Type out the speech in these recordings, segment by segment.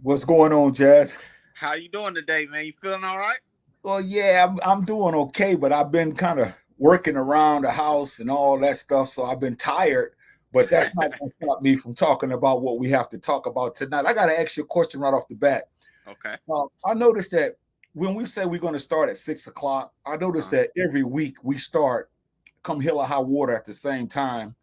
What's going on, Chazz? How you doing today, man? You feeling all right? Well, yeah, I'm doing okay, but I've been kind of working around the house and all that stuff, so I've been tired. But that's not going to stop me from talking about what we have to talk about tonight. I got to ask you a question right off the bat. Okay. I noticed that when we say we're going to start at 6 o'clock, I noticed Uh, that every week we start come hell or high water at the same time.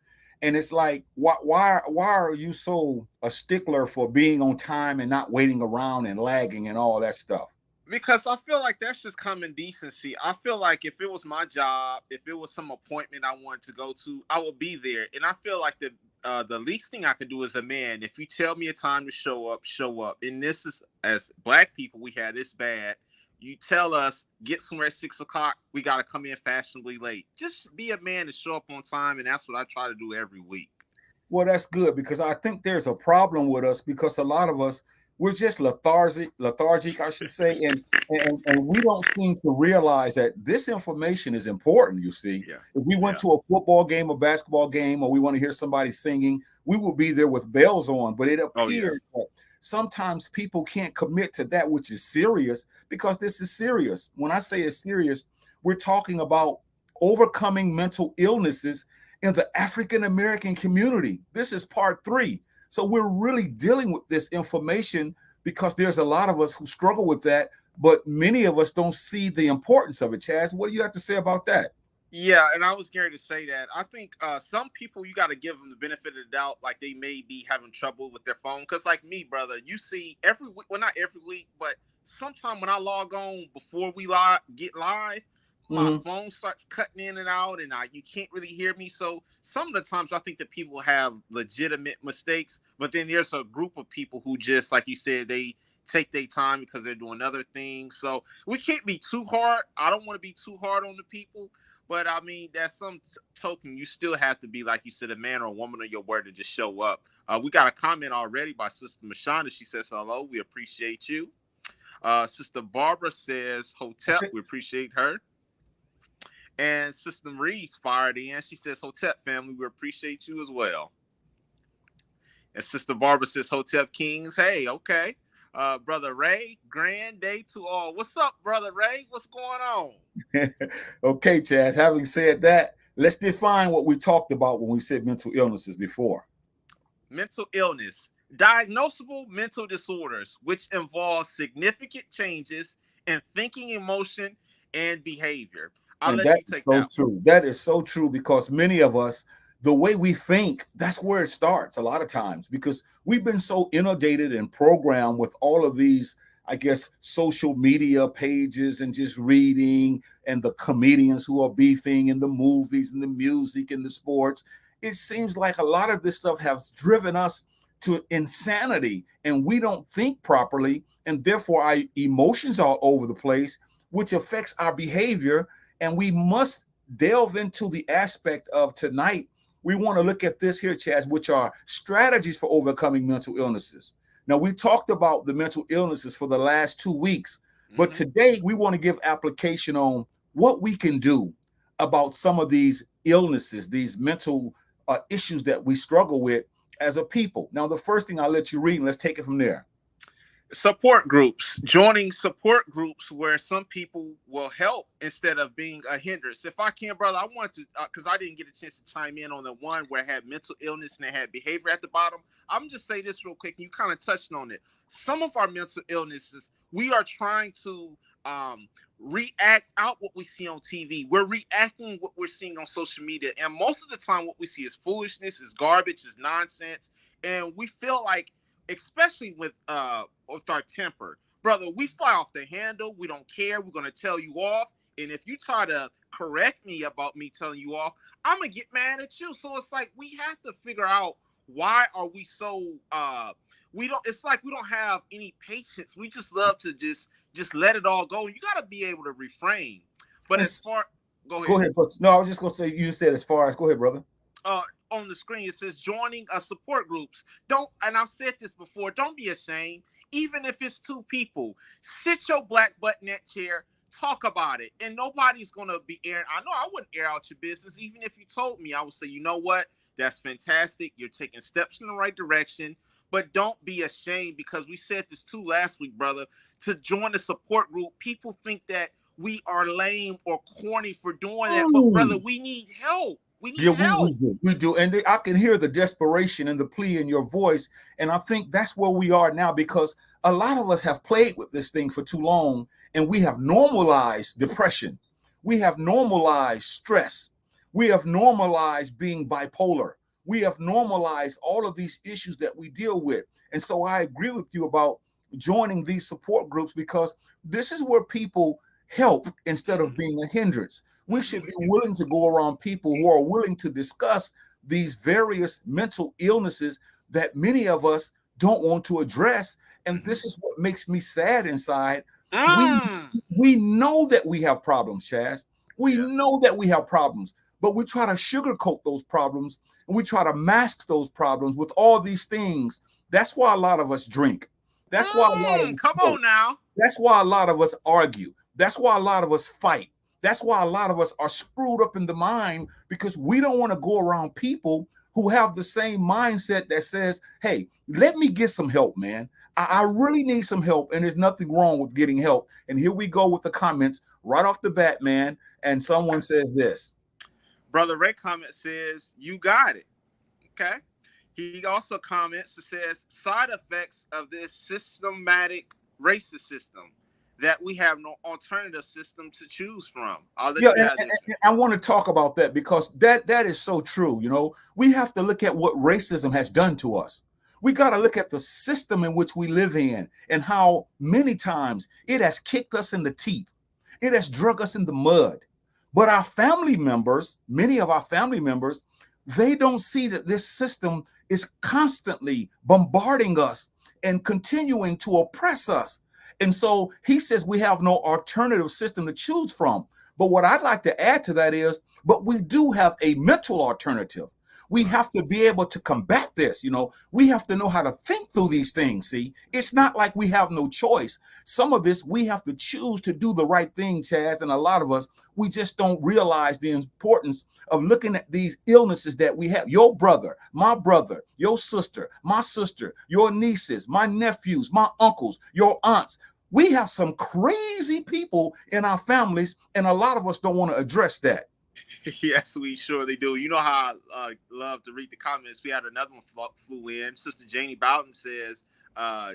And it's like, why are you so a stickler for being on time and not waiting around and lagging and all that stuff? because I feel like that's just common decency. I feel like if it was my job, if it was some appointment I wanted to go to, I would be there. And I feel like the least thing I could do as a man, if you tell me a time to show up, show up. And this is, as black people, we had this bad. You tell us get somewhere at 6 o'clock, we got to come in fashionably late. Just be a man and show up on time, and that's what I try to do every week. Well, that's good because I think there's a problem with us because a lot of us we're just lethargic, I should say, and we don't seem to realize that this information is important. You see, Yeah, if we went yeah, to a football game, a basketball game, or we want to hear somebody singing, we will be there with bells on. But it oh yeah, appears that sometimes people can't commit to that which is serious because this is serious. When I say it's serious, we're talking about overcoming mental illnesses in the African American community. This is part three. So we're really dealing with this information because there's a lot of us who struggle with that, but many of us don't see the importance of it. Chaz, what do you have to say about that? yeah. And I was scared to say that. I think some people you got to give them the benefit of the doubt, like they may be having trouble with their phone. Cause like me, brother, you see every week, well not every week, but sometime when I log on before we get live, my Mhm. phone starts cutting in and out, and you can't really hear me. So some of the times I think that people have legitimate mistakes, but then there's a group of people who just, like you said, they take their time because they're doing other things. So we can't be too hard. I don't want to be too hard on the people, but I mean, that's some token. You still have to be, like you said, a man or a woman of your word to just show up. We got a comment already by Sister Mashonda. She says, hello, we appreciate you. Sister Barbara says, Hotep, we appreciate her. And Sister Reese fired in. She says, Hotep family, we appreciate you as well. And Sister Barbara says, Hotep Kings, hey, okay. Brother Ray, grand day to all. What's up, Brother Ray? What's going on? Okay, Chaz, having said that, let's define what we talked about when we said mental illnesses before. Mental illness, diagnosable mental disorders, which involve significant changes in thinking, emotion, and behavior. I'll And let that you is take so that one. true. That is so true because many of us, the way we think, that's where it starts a lot of times because we've been so inundated and programmed with all of these, I guess, social media pages and just reading and the comedians who are beefing and the movies and the music and the sports. It seems like a lot of this stuff has driven us to insanity and we don't think properly. And therefore, our emotions are all over the place, which affects our behavior and we must delve into the aspect of tonight. We want to look at this here, Chaz, which are strategies for overcoming mental illnesses. Now, we talked about the mental illnesses for the last 2 weeks, but Mm-hmm. today we want to give application on what we can do about some of these illnesses, these mental issues that we struggle with as a people. Now, the first thing I'll let you read, and let's take it from there. Support groups, joining support groups where some people will help instead of being a hindrance. If I can, brother, I want to, because I didn't get a chance to chime in on the one where I had mental illness and they had behavior at the bottom. I'm just say this real quick, and you kind of touched on it. Some of our mental illnesses, we are trying to react out what we see on TV. We're reacting what we're seeing on social media, and most of the time, what we see is foolishness, is garbage, is nonsense, and we feel like, especially with our temper, brother, we fly off the handle. We don't care. We're gonna tell you off, and if you try to correct me about me telling you off, I'm gonna get mad at you. So it's like we have to figure out why are we so we don't. It's like we don't have any patience. We just love to just let it all go. You got to be able to refrain. But as Let's far, go go ahead. ahead. No, I was just going to say, you said as far as, go ahead, brother. uh on the screen it says joining support groups. Don't, and I've said this before, don't be ashamed. Even if it's two people, sit your black butt in that chair, talk about it, and nobody's gonna be airing. I know I wouldn't air out your business. Even if you told me, I would say, you know what, that's fantastic, you're taking steps in the right direction, but don't be ashamed, because we said this too last week, brother, to join the support group. People think that we are lame or corny for doing that, but brother, we need help. We Yeah, need help. we do, and I can hear the desperation and the plea in your voice, and I think that's where we are now, because a lot of us have played with this thing for too long, and we have normalized depression, we have normalized stress, we have normalized being bipolar, we have normalized all of these issues that we deal with, and so I agree with you about joining these support groups, because this is where people help instead of being a hindrance. We should be willing to go around people who are willing to discuss these various mental illnesses that many of us don't want to address. And this is what makes me sad inside. We know that we have problems, Chazz. We know that we have problems, but we try to sugarcoat those problems, and we try to mask those problems with all these things. That's why a lot of us drink. That's why a lot of us come on now. That's why a lot of us argue. That's why a lot of us fight. That's why a lot of us are screwed up in the mind, because we don't want to go around people who have the same mindset that says, hey, let me get some help, man. I really need some help, and there's nothing wrong with getting help. And here we go with the comments right off the bat, man. And someone says this. Brother Ray comment says, you got it. Okay. He also comments and says, side effects of this systematic racist system, that we have no alternative system to choose from. And I want to talk about that, because that is so true. You know, we have to look at what racism has done to us. We got to look at the system in which we live in, and how many times it has kicked us in the teeth. It has drug us in the mud. But our family members, many of our family members, they don't see that this system is constantly bombarding us and continuing to oppress us. And so he says we have no alternative system to choose from. But what I'd like to add to that is, but we do have a mental alternative. We have to be able to combat this. You know, we have to know how to think through these things. See, it's not like we have no choice. Some of this, we have to choose to do the right thing, Chazz. And a lot of us, we just don't realize the importance of looking at these illnesses that we have. Your brother, your sister, my sister, your nieces, my nephews, my uncles, your aunts. We have some crazy people in our families, and a lot of us don't want to address that. Yes, we surely do. You know how I love to read the comments. We had another one flew in. Sister Janie Bowden says,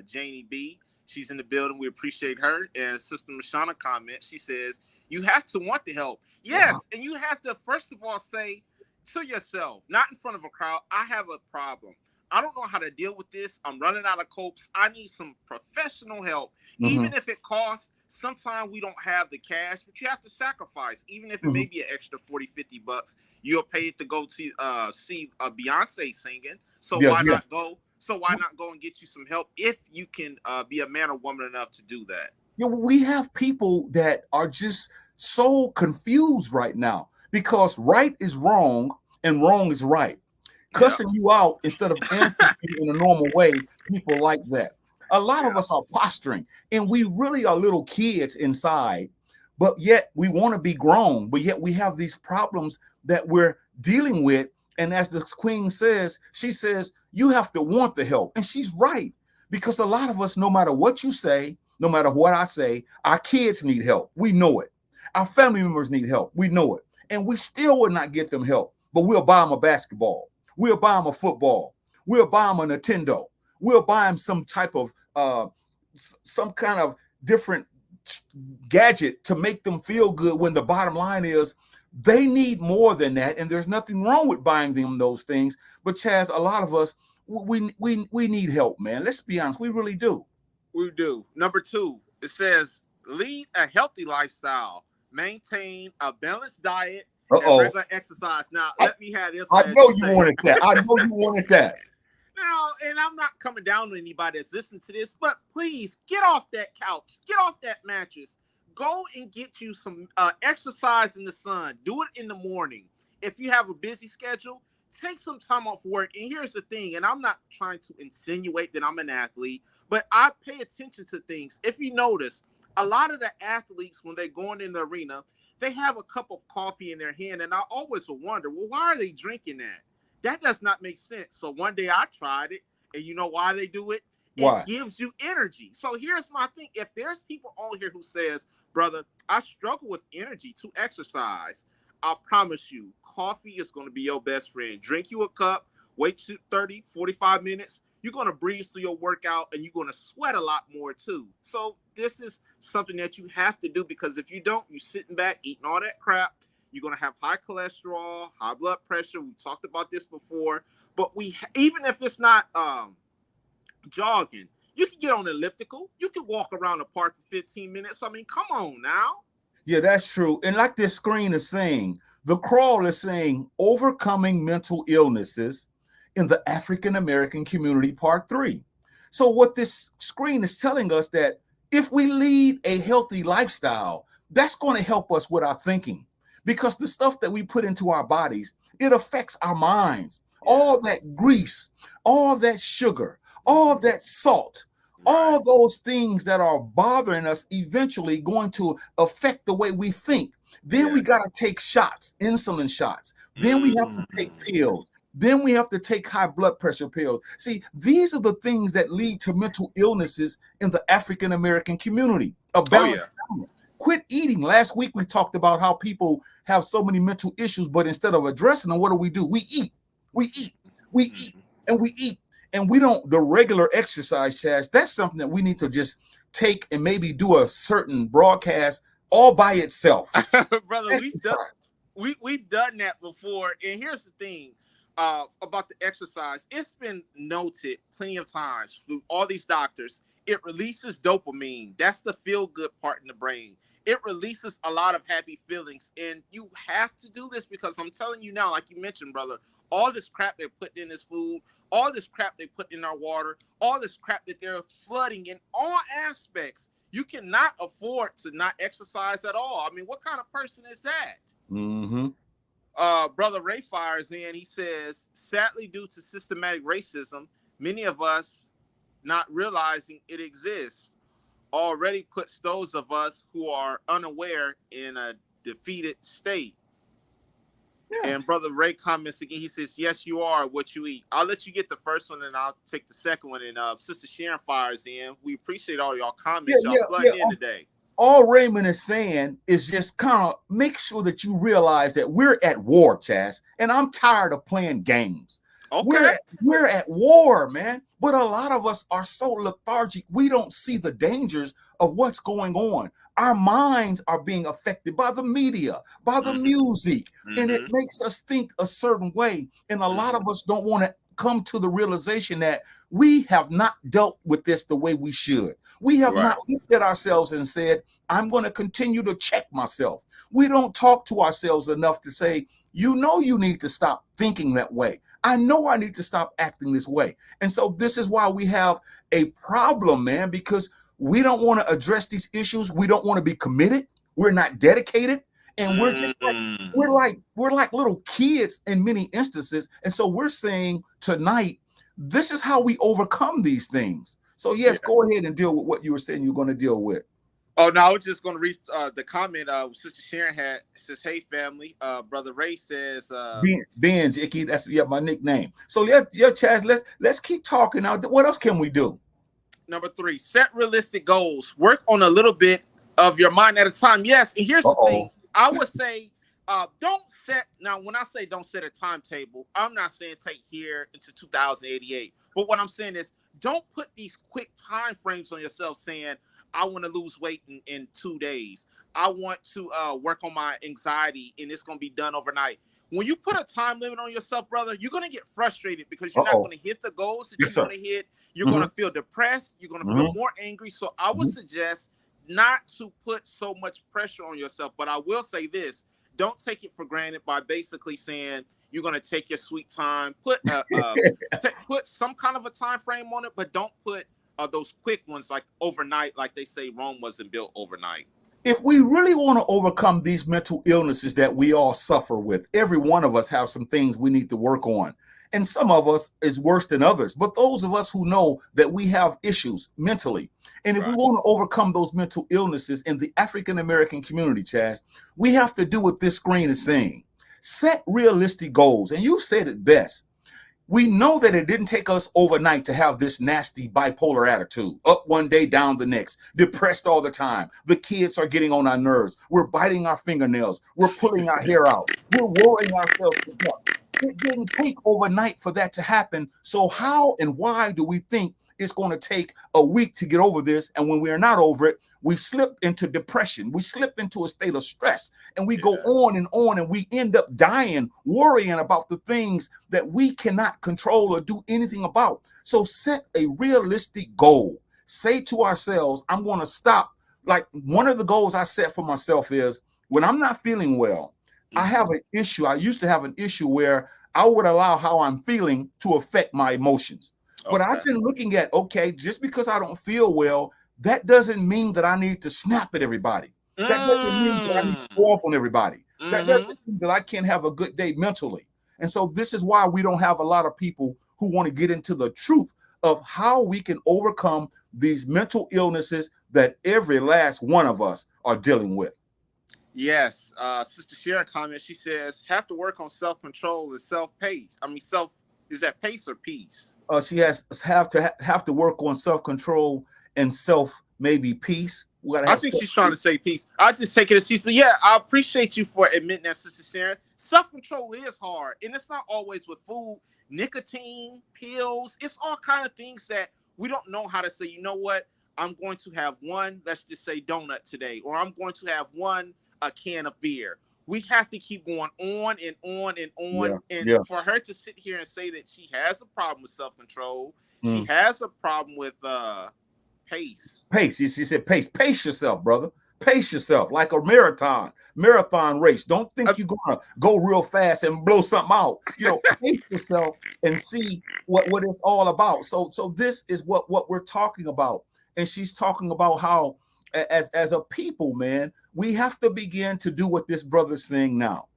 Janie B, she's in the building. We appreciate her. And Sister Mashana comments. She says, you have to want the help. Yes, wow. And you have to, first of all, say to yourself, not in front of a crowd, I have a problem. I don't know how to deal with this. I'm running out of copes. I need some professional help. Mm-hmm. Even if it costs, sometimes we don't have the cash, but you have to sacrifice. Even if it may be an extra $40-$50, you'll pay it to go to see Beyonce singing. So why not go? So why not go and get you some help if you can be a man or woman enough to do that? You know, we have people that are just so confused right now, because right is wrong and wrong is right. Cussing you out instead of answering you in a normal way, people like that. A lot of us are posturing, and we really are little kids inside, but yet we want to be grown, but yet we have these problems that we're dealing with. And as the queen says, she says, you have to want the help. And she's right, because a lot of us, no matter what you say, no matter what I say, our kids need help. We know it. Our family members need help. We know it. And we still will not get them help, but we'll buy them a basketball. We'll buy them a football. We'll buy them a Nintendo. We'll buy them some type of some kind of different gadget to make them feel good, when the bottom line is they need more than that. And there's nothing wrong with buying them those things. But Chazz, a lot of us, we need help, man. Let's be honest. We really do. We do. Number 2, it says lead a healthy lifestyle, maintain a balanced diet, and regular exercise. Now, let me have this. I know you wanted that. I know you wanted that. Now, and I'm not coming down on anybody that's listening to this, but please get off that couch, get off that mattress, go and get you some exercise in the sun. Do it in the morning. If you have a busy schedule, take some time off work. And here's the thing, and I'm not trying to insinuate that I'm an athlete, but I pay attention to things. If you notice, a lot of the athletes, when they're going in the arena, they have a cup of coffee in their hand, and I always wonder, well, why are they drinking that? That does not make sense. So one day I tried it, And you know why they do it? It Why? gives you energy. So here's my thing. If there's people on here who says, brother, I struggle with energy to exercise, I promise you, coffee is going to be your best friend. Drink you a cup, wait 30, 45 minutes. You're going to breeze through your workout and you're going to sweat a lot more too. So this is something that you have to do, because if you don't, you're sitting back eating all that crap. You're going to have high cholesterol, high blood pressure. We talked about this before. But even if it's not jogging, you can get on elliptical. You can walk around the park for 15 minutes. I mean, come on now. Yeah, that's true. And like this screen is saying, the crawl is saying overcoming mental illnesses in the African American community, part 3. So what this screen is telling us, that if we lead a healthy lifestyle, that's going to help us with our thinking, because the stuff that we put into our bodies, it affects our minds. All that grease, all that sugar, all that salt, all those things that are bothering us eventually going to affect the way we think. Then we got to take shots, insulin shots. Then we have to take pills. Then we have to take high blood pressure pills. See, these are the things that lead to mental illnesses in the African American community. A balanced diet. Quit eating. Last week we talked about how people have so many mental issues, but instead of addressing them, what do? We eat. We eat. We eat. And we eat. And we don't, the regular exercise, Chazz, that's something that we need to just take and maybe do a certain broadcast all by itself. Brother, we've done that before. And here's the thing about the exercise. It's been noted plenty of times through all these doctors. It releases dopamine. That's the feel-good part in the brain. It releases a lot of happy feelings. And you have to do this, because I'm telling you now, like you mentioned, brother, all this crap they're putting in this food, all this crap they put in our water, all this crap that they're flooding in all aspects, you cannot afford to not exercise at all. I mean, what kind of person is that? Mm-hmm. Brother Ray fires in. He says, sadly, due to systematic racism, many of us not realizing it exists already puts those of us who are unaware in a defeated state. And Brother Ray comments again. He says, yes, you are what you eat. I'll let you get the first one, and I'll take the second one. And Sister Sharon fires in. We appreciate all y'all comments. Y'all flooding in today. All Raymond is saying is just kind of make sure that you realize that we're at war, Chazz. And I'm tired of playing games. Okay. We're at war, man. But a lot of us are so lethargic, we don't see the dangers of what's going on. Our minds are being affected by the media, by the music, and it makes us think a certain way. And a lot of us don't want to come to the realization that we have not dealt with this the way we should. We have not looked at ourselves and said, I'm going to continue to check myself. We don't talk to ourselves enough to say, you know, you need to stop thinking that way. I know I need to stop acting this way. And so this is why we have a problem, man, because we don't want to address these issues. We don't want to be committed. We're not dedicated. And we're just like, we're like little kids in many instances. And so we're saying tonight, this is how we overcome these things. So yes, go ahead and deal with what you were saying you're going to deal with. Oh, no, I was just going to read the comment Sister Sharon had. It says, hey, family. Brother Ray says... Benj, Icky, that's my nickname. So Chazz, let's keep talking now. What else can we do? Number 3, set realistic goals. Work on a little bit of your mind at a time. Yes, and here's the thing. I would say don't set... Now, when I say don't set a timetable, I'm not saying take here into 2088. But what I'm saying is don't put these quick time frames on yourself saying, I want to lose weight in 2 days. I want to work on my anxiety, and it's going to be done overnight. When you put a time limit on yourself, brother, you're going to get frustrated because you're not going to hit the goals that you want to hit. You're going to feel depressed. You're going to feel more angry. So I would suggest not to put so much pressure on yourself. But I will say this. Don't take it for granted by basically saying you're going to take your sweet time. Put some kind of a time frame on it, but don't put those quick ones like overnight, like they say Rome wasn't built overnight. If we really want to overcome these mental illnesses that we all suffer with, every one of us have some things we need to work on. And some of us is worse than others. But those of us who know that we have issues mentally, and if we want to overcome those mental illnesses in the African American community, Chazz, we have to do what this screen is saying. Set realistic goals. And you said it best. We know that it didn't take us overnight to have this nasty bipolar attitude. Up one day, down the next, depressed all the time. The kids are getting on our nerves. We're biting our fingernails. We're pulling our hair out. We're worrying ourselves to death. It didn't take overnight for that to happen. So how and why do we think it's going to take a week to get over this? And when we are not over it, we slip into depression. We slip into a state of stress, and we go on, and we end up dying, worrying about the things that we cannot control or do anything about. So set a realistic goal. Say to ourselves, I'm going to stop. Like, one of the goals I set for myself is, when I'm not feeling well, I have an issue. I used to have an issue where I would allow how I'm feeling to affect my emotions. But I've been looking at, okay, just because I don't feel well, that doesn't mean that I need to snap at everybody. That doesn't mean that I need to go off on everybody. That doesn't mean that I can't have a good day mentally. And so this is why we don't have a lot of people who want to get into the truth of how we can overcome these mental illnesses that every last one of us are dealing with. Yes. Sister Sharon comment, she says, have to work on self-control and self-pace. I mean, is that pace or peace? She have to work on self-control and maybe peace. I think she's trying to say peace. I just take it as she's, but yeah, I appreciate you for admitting that, Sister Sharon. Self-control is hard, and it's not always with food, nicotine, pills. It's all kind of things that we don't know how to say, you know what, I'm going to have one, let's just say donut today, or I'm going to have a can of beer. We have to keep going on and on and on. For her to sit here and say that she has a problem with self-control, she has a problem with pace. She said pace. Pace yourself, brother. Pace yourself like a marathon race. Don't think you're gonna go real fast and blow something out. Pace yourself and see what it's all about. So this is what we're talking about. And she's talking about how, as a people, man, we have to begin to do what this brother's saying now.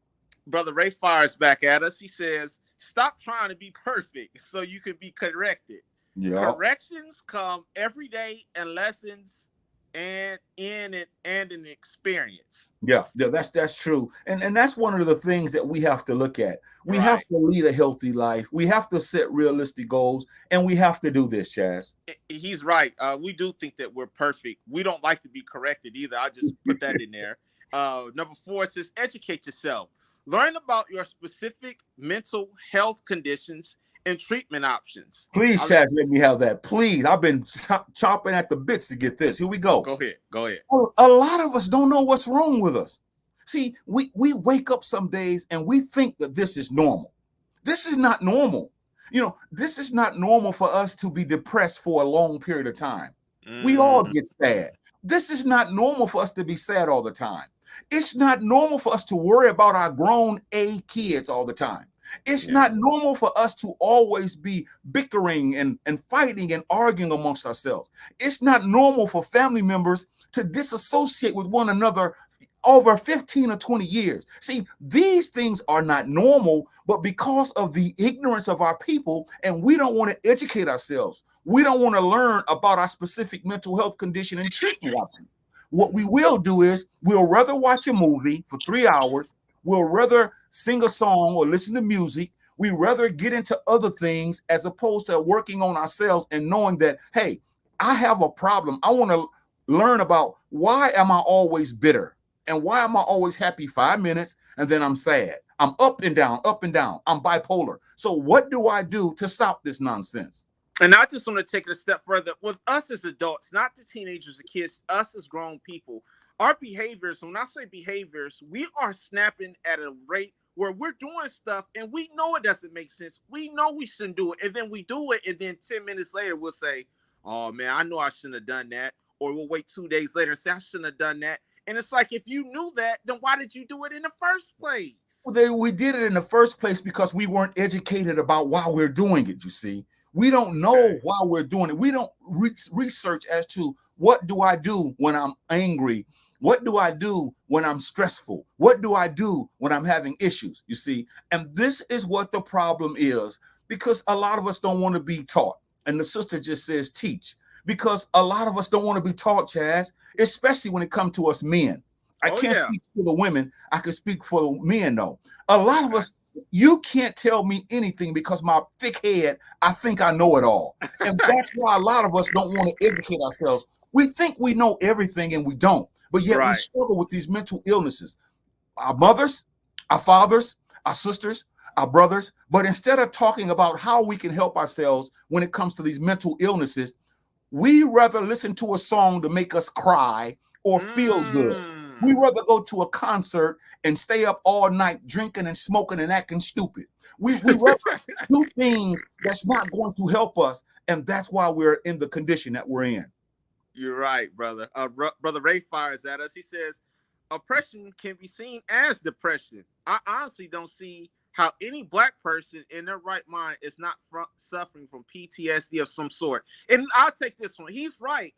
Brother Ray fires back at us. He says, stop trying to be perfect so you can be corrected. Yeah. Corrections come every day, and lessons and an experience. Yeah, that's true. And that's one of the things that we have to look at. We have to lead a healthy life. We have to set realistic goals, and we have to do this, Chazz. He's right. We do think that we're perfect. We don't like to be corrected either. I just put that in there. Number 4 says, educate yourself. Learn about your specific mental health conditions and treatment options. Please, Chazz, let me have that. Please. I've been chopping at the bits to get this. Here we go. Go ahead. A lot of us don't know what's wrong with us. See, we wake up some days and we think that this is normal. This is not normal. This is not normal for us to be depressed for a long period of time. We all get sad. This is not normal for us to be sad all the time. It's not normal for us to worry about our grown kids all the time. It's not normal for us to always be bickering and fighting and arguing amongst ourselves. It's not normal for family members to disassociate with one another over 15 or 20 years. See, these things are not normal, but because of the ignorance of our people, and we don't want to educate ourselves, we don't want to learn about our specific mental health condition and treatment options. What we will do is we'll rather watch a movie for 3 hours. We'll rather sing a song or listen to music. We rather get into other things as opposed to working on ourselves and knowing that, hey, I have a problem. I want to learn about why am I always bitter and why am I always happy 5 minutes and then I'm sad. I'm up and down, up and down. I'm bipolar. So what do I do to stop this nonsense? And I just want to take it a step further with us as adults, not the teenagers, the kids, us as grown people. Our behaviors, when I say behaviors, we are snapping at a rate where we're doing stuff and we know it doesn't make sense. We know we shouldn't do it. And then we do it. And then 10 minutes later, we'll say, oh, man, I know I shouldn't have done that. Or we'll wait 2 days later and say, I shouldn't have done that. And it's like, if you knew that, then why did you do it in the first place? Well, we did it in the first place because we weren't educated about why we're doing it, you see. We don't know why we're doing it. We don't research as to what do I do when I'm angry? What do I do when I'm stressful? What do I do when I'm having issues? You see, and this is what the problem is, because a lot of us don't want to be taught. And the sister just says teach, because a lot of us don't want to be taught, Chazz, especially when it comes to us men. I can't speak for the women. I can speak for the men, though. A lot of us You can't tell me anything because my thick head, I think I know it all. And that's why a lot of us don't want to educate ourselves. We think we know everything and we don't, but yet we Right. struggle with these mental illnesses. Our mothers, our fathers, our sisters, our brothers. But instead of talking about how we can help ourselves when it comes to these mental illnesses, we rather listen to a song to make us cry or feel good. We rather go to a concert and stay up all night drinking and smoking and acting stupid. We rather do things that's not going to help us, and that's why we're in the condition that we're in. You're right, brother. Brother Ray fires at us. He says, oppression can be seen as depression. I honestly don't see how any black person in their right mind is not suffering from PTSD of some sort. And I'll take this one. He's right.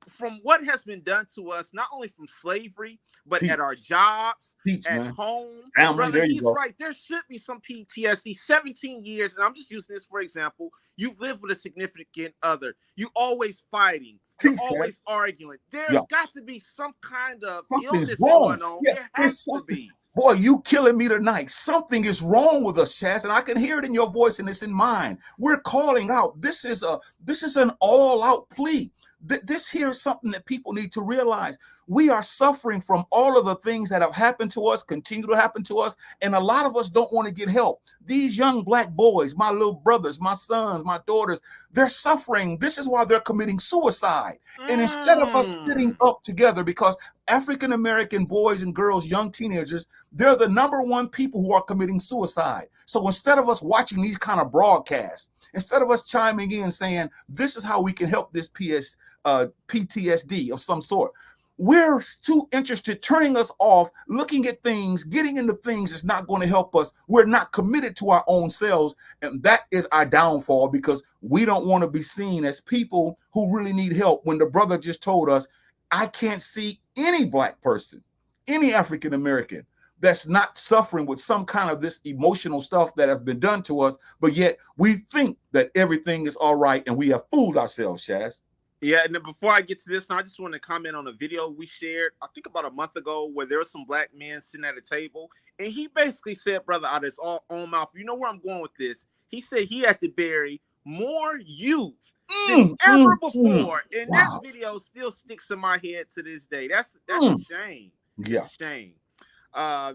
From what has been done to us, not only from slavery, but Teach, at our jobs, at man. home. Family, Brother, there you he's go. right. There should be some PTSD. 17 years, and I'm just using this for example. You've lived with a significant other. You always fighting. You're Teach, always arguing. There's yeah. got to be some kind of Something's illness wrong. going on. Yeah, There has to be. Boy, you killing me tonight. Something is wrong with us, Chazz, and I can hear it in your voice and it's in mine. We're calling out. This is an all-out plea. This here is something that people need to realize. We are suffering from all of the things that have happened to us, continue to happen to us, and a lot of us don't want to get help. These young black boys, my little brothers, my sons, my daughters, they're suffering. This is why they're committing suicide. And instead of us sitting up together, because African-American boys and girls, young teenagers, they're the number one people who are committing suicide. So instead of us watching these kind of broadcasts, instead of us chiming in saying, this is how we can help this PTSD of some sort, we're too interested turning us off, looking at things, getting into things that's not going to help us. We're not committed to our own selves. And that is our downfall, because we don't want to be seen as people who really need help. When the brother just told us, I can't see any black person, any African American that's not suffering with some kind of this emotional stuff that has been done to us, but yet we think that everything is all right, and we have fooled ourselves, Chazz. Yeah, and then before I get to this, I just want to comment on a video we shared, I think about a month ago, where there were some black men sitting at a table, and he basically said, brother, out of his own mouth, you know where I'm going with this? He said he had to bury more youth than ever before, and that video still sticks in my head to this day. That's a shame. Yeah, it's a shame.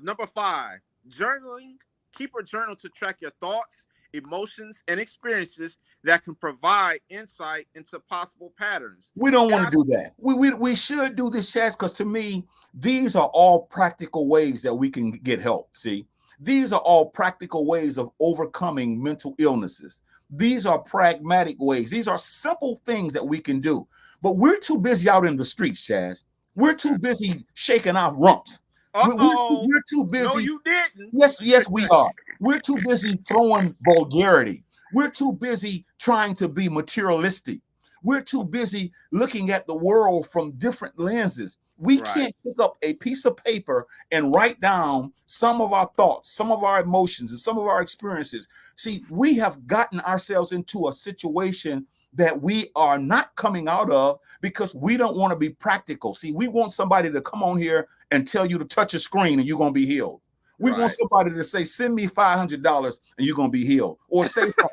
Number 5, journaling. Keep a journal to track your thoughts, emotions, and experiences that can provide insight into possible patterns. We don't want to do that. We should do this, Chazz, because to me, these are all practical ways that we can get help. See, these are all practical ways of overcoming mental illnesses. These are pragmatic ways. These are simple things that we can do. But we're too busy out in the streets, Chazz. We're too busy shaking our rumps. We're too busy. No, you didn't. Yes, we are. We're too busy throwing vulgarity. We're too busy trying to be materialistic. We're too busy looking at the world from different lenses. We can't pick up a piece of paper and write down some of our thoughts, some of our emotions, and some of our experiences. See, we have gotten ourselves into a situation that we are not coming out of because we don't want to be practical. See, we want somebody to come on here and tell you to touch a screen and you're going to be healed. We want somebody to say, send me $500 and you're going to be healed, or say some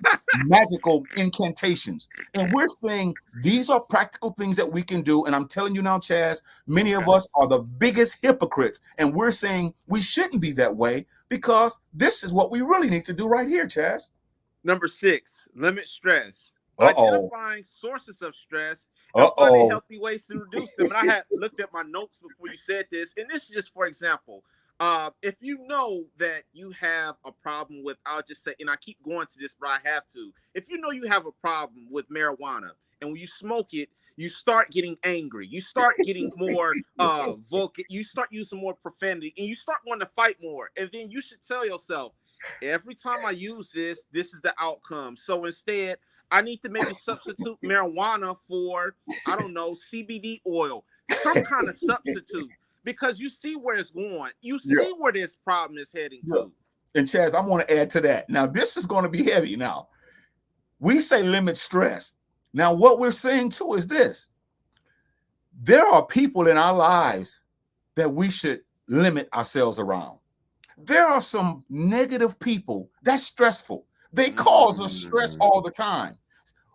magical incantations. And we're saying these are practical things that we can do. And I'm telling you now, Chazz, many of us are the biggest hypocrites. And we're saying we shouldn't be that way, because this is what we really need to do right here, Chazz. Number 6, limit stress. Identifying sources of stress and finding healthy ways to reduce them. And I had looked at my notes before you said this, and this is just for example. If you know that you have a problem with, I'll just say, and I keep going to this, but I have to. If you know you have a problem with marijuana, and when you smoke it, you start getting angry, you start getting more vocal, you start using more profanity, and you start wanting to fight more. And then you should tell yourself, every time I use this, this is the outcome. So instead, I need to maybe substitute marijuana for, I don't know, CBD oil, some kind of substitute. Because you see where it's going. You see where this problem is heading to. And Chazz, I want to add to that. Now, this is going to be heavy now. We say limit stress. Now, what we're saying too is this. There are people in our lives that we should limit ourselves around. There are some negative people that's stressful. They cause us stress Mm. all the time.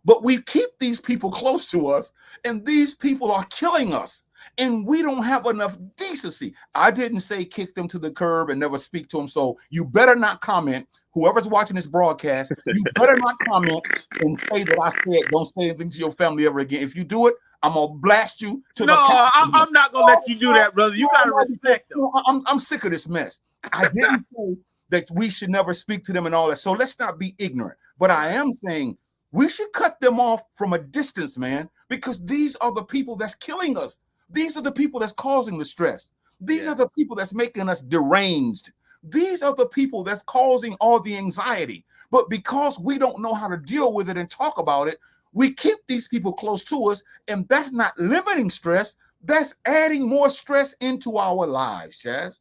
But we keep these people close to us, and these people are killing us. And we don't have enough decency. I didn't say kick them to the curb and never speak to them. So you better not comment. Whoever's watching this broadcast, you better not comment and say that I said don't say anything to your family ever again. If you do it, I'm gonna blast you to No, the cat. I'm not gonna let you do that, brother. You gotta respect them. I'm sick of this mess. I didn't say that we should never speak to them and all that. So let's not be ignorant. But I am saying we should cut them off from a distance, man, because these are the people that's killing us. These are the people that's causing the stress. These are the people that's making us deranged. These are the people that's causing all the anxiety. But because we don't know how to deal with it and talk about it, we keep these people close to us, and that's not limiting stress. That's adding more stress into our lives, Chazz.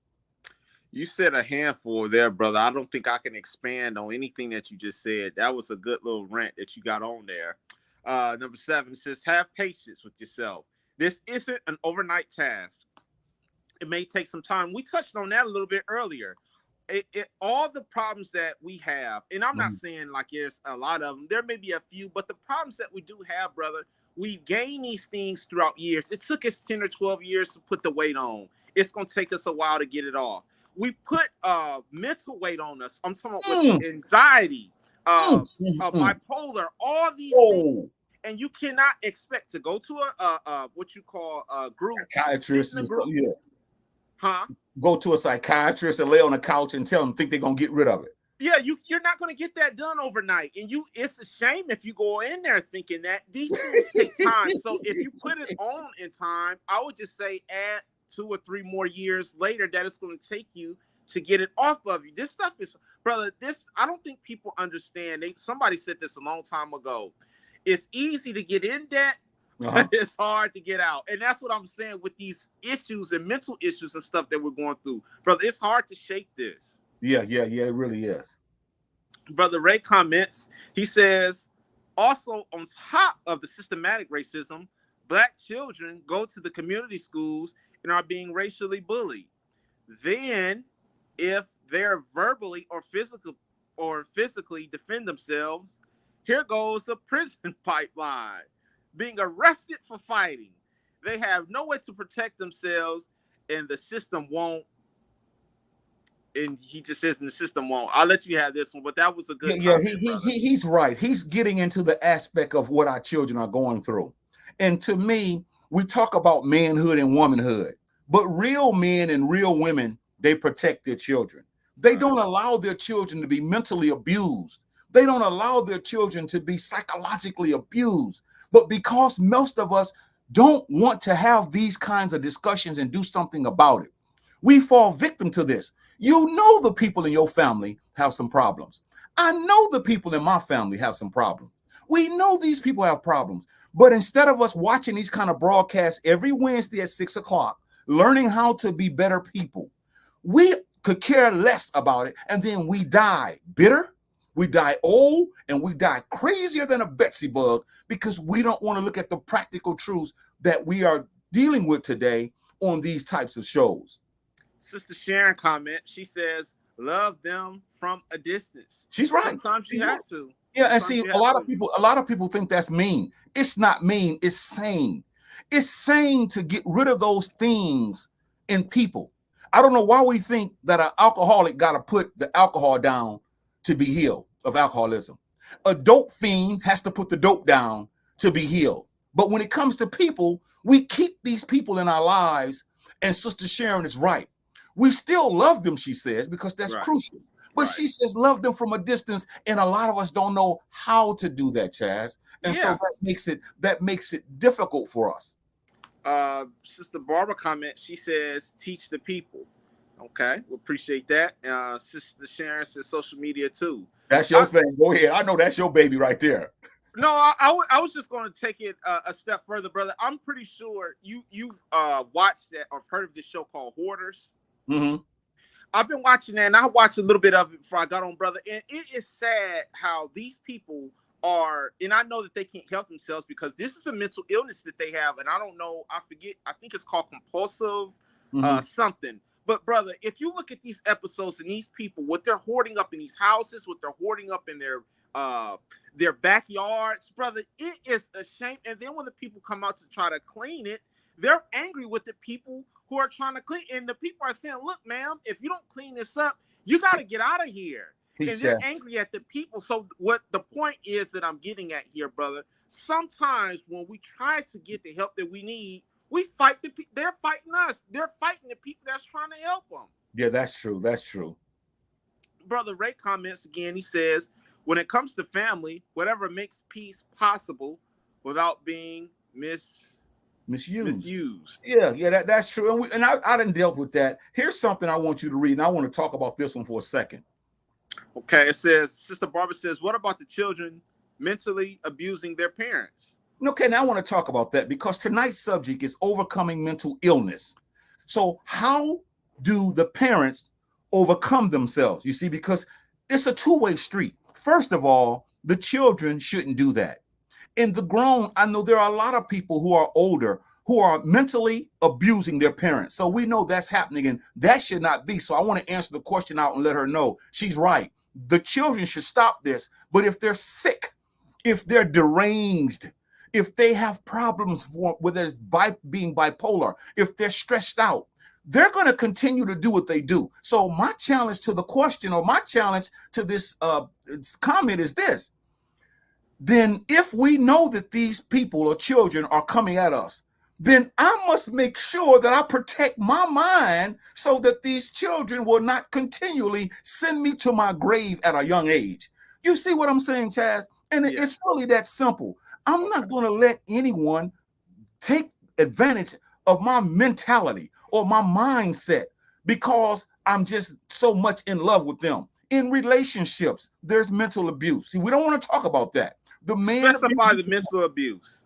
You said a handful there, brother. I don't think I can expand on anything that you just said. That was a good little rant that you got on there. Number 7 says, have patience with yourself. This isn't an overnight task. It may take some time. We touched on that a little bit earlier. All the problems that we have, and I'm not saying like there's a lot of them. There may be a few, but the problems that we do have, brother, we gain these things throughout years. It took us 10 or 12 years to put the weight on. It's going to take us a while to get it off. We put mental weight on us. I'm talking about with anxiety, bipolar, all these things. And you cannot expect to go to a what you call a group. Psychiatrist. Yeah. Huh? Go to a psychiatrist and lay on the couch and tell them think they're going to get rid of it. Yeah, you're not going to get that done overnight. And it's a shame if you go in there thinking that these things take time. So if you put it on in time, I would just say add 2 or 3 more years later that it's going to take you to get it off of you. This stuff is, brother, I don't think people understand. Somebody said this a long time ago. It's easy to get in debt, but it's hard to get out. And that's what I'm saying with these issues and mental issues and stuff that we're going through. Brother, it's hard to shake this. Yeah, it really is. Brother Ray comments, he says, also on top of the systematic racism, Black children go to the community schools and are being racially bullied. Then, if they're verbally or physically defend themselves, here goes a prison pipeline. Being arrested for fighting. They have no way to protect themselves, and the system won't. And he just says, and the system won't. I'll let you have this one, but that was a good comment, he's right. He's getting into the aspect of what our children are going through. And to me, we talk about manhood and womanhood, but real men and real women, they protect their children. They don't allow their children to be mentally abused. They don't allow their children to be psychologically abused. But because most of us don't want to have these kinds of discussions and do something about it, we fall victim to this. You know the people in your family have some problems. I know the people in my family have some problems. We know these people have problems. But instead of us watching these kind of broadcasts every Wednesday at 6 o'clock, learning how to be better people, we could care less about it. And then we die bitter, we die old, and we die crazier than a Betsy bug because we don't want to look at the practical truths that we are dealing with today on these types of shows. Sister Sharon comment, she says, love them from a distance. She's right. Sometimes you have to. Yeah, and see, a lot of people think that's mean. It's not mean, it's sane. It's sane to get rid of those things in people. I don't know why we think that an alcoholic got to put the alcohol down to be healed of alcoholism. A dope fiend has to put the dope down to be healed. But when it comes to people, we keep these people in our lives, and Sister Sharon is right. We still love them, she says, because that's crucial. But she says love them from a distance, and a lot of us don't know how to do that, Chazz. And so that makes it difficult for us. Sister Barbara comment, she says teach the people. Okay, we appreciate that. Sister Sharon says social media too. That's your thing. Go ahead. I know that's your baby right there. No, I was just going to take it a step further, brother. I'm pretty sure you've watched that or heard of this show called Hoarders. Mm-hmm. I've been watching that, and I watched a little bit of it before I got on, brother. And it is sad how these people are, and I know that they can't help themselves because this is a mental illness that they have. And I don't know, I forget, I think it's called compulsive something. But brother, if you look at these episodes and these people, what they're hoarding up in these houses, what they're hoarding up in their backyards, brother, it is a shame. And then when the people come out to try to clean it, they're angry with the people who are trying to clean. And the people are saying, look, ma'am, if you don't clean this up, you got to get out of here. And they're angry at the people. So what the point is that I'm getting at here, brother, sometimes when we try to get the help that we need, we fight the people. They're fighting us. They're fighting the people that's trying to help them. Yeah, that's true. That's true. Brother Ray comments again. He says, when it comes to family, whatever makes peace possible without being misused. Yeah, that's true. And I didn't deal with that. Here's something I want you to read, and I want to talk about this one for a second. Okay, it says, Sister Barbara says, what about the children mentally abusing their parents? Okay, now I want to talk about that because tonight's subject is overcoming mental illness. So how do the parents overcome themselves? You see, because it's a two-way street. First of all, the children shouldn't do that. In the grown, I know there are a lot of people who are older who are mentally abusing their parents. So we know that's happening, and that should not be. So I want to answer the question out and let her know she's right. The children should stop this. But if they're sick, if they're deranged, if they have problems with being bipolar, if they're stressed out, they're going to continue to do what they do. So my challenge to the question, or my challenge to this comment is this. Then if we know that these people or children are coming at us, then I must make sure that I protect my mind so that these children will not continually send me to my grave at a young age. You see what I'm saying, Chazz? And it's really that simple. I'm not going to let anyone take advantage of my mentality or my mindset because I'm just so much in love with them. In relationships, there's mental abuse. See, we don't want to talk about that. The man specify the mental abuse.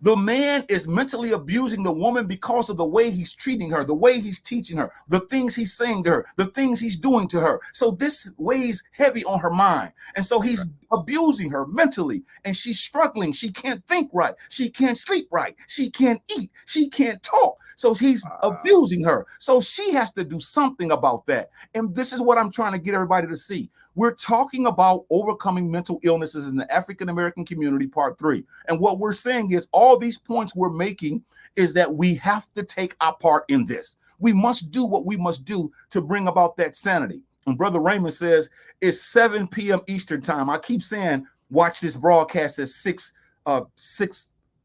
The man is mentally abusing the woman because of the way he's treating her, the way he's teaching her, the things he's saying to her, the things he's doing to her. So this weighs heavy on her mind. And so he's abusing her mentally, and she's struggling. She can't think right. She can't sleep right. She can't eat. She can't talk. So he's abusing her. So she has to do something about that. And this is what I'm trying to get everybody to see. We're talking about overcoming mental illnesses in the African-American community, part 3. And what we're saying is all these points we're making is that we have to take our part in this. We must do what we must do to bring about that sanity. And Brother Raymond says it's 7 p.m. Eastern time. I keep saying watch this broadcast at 6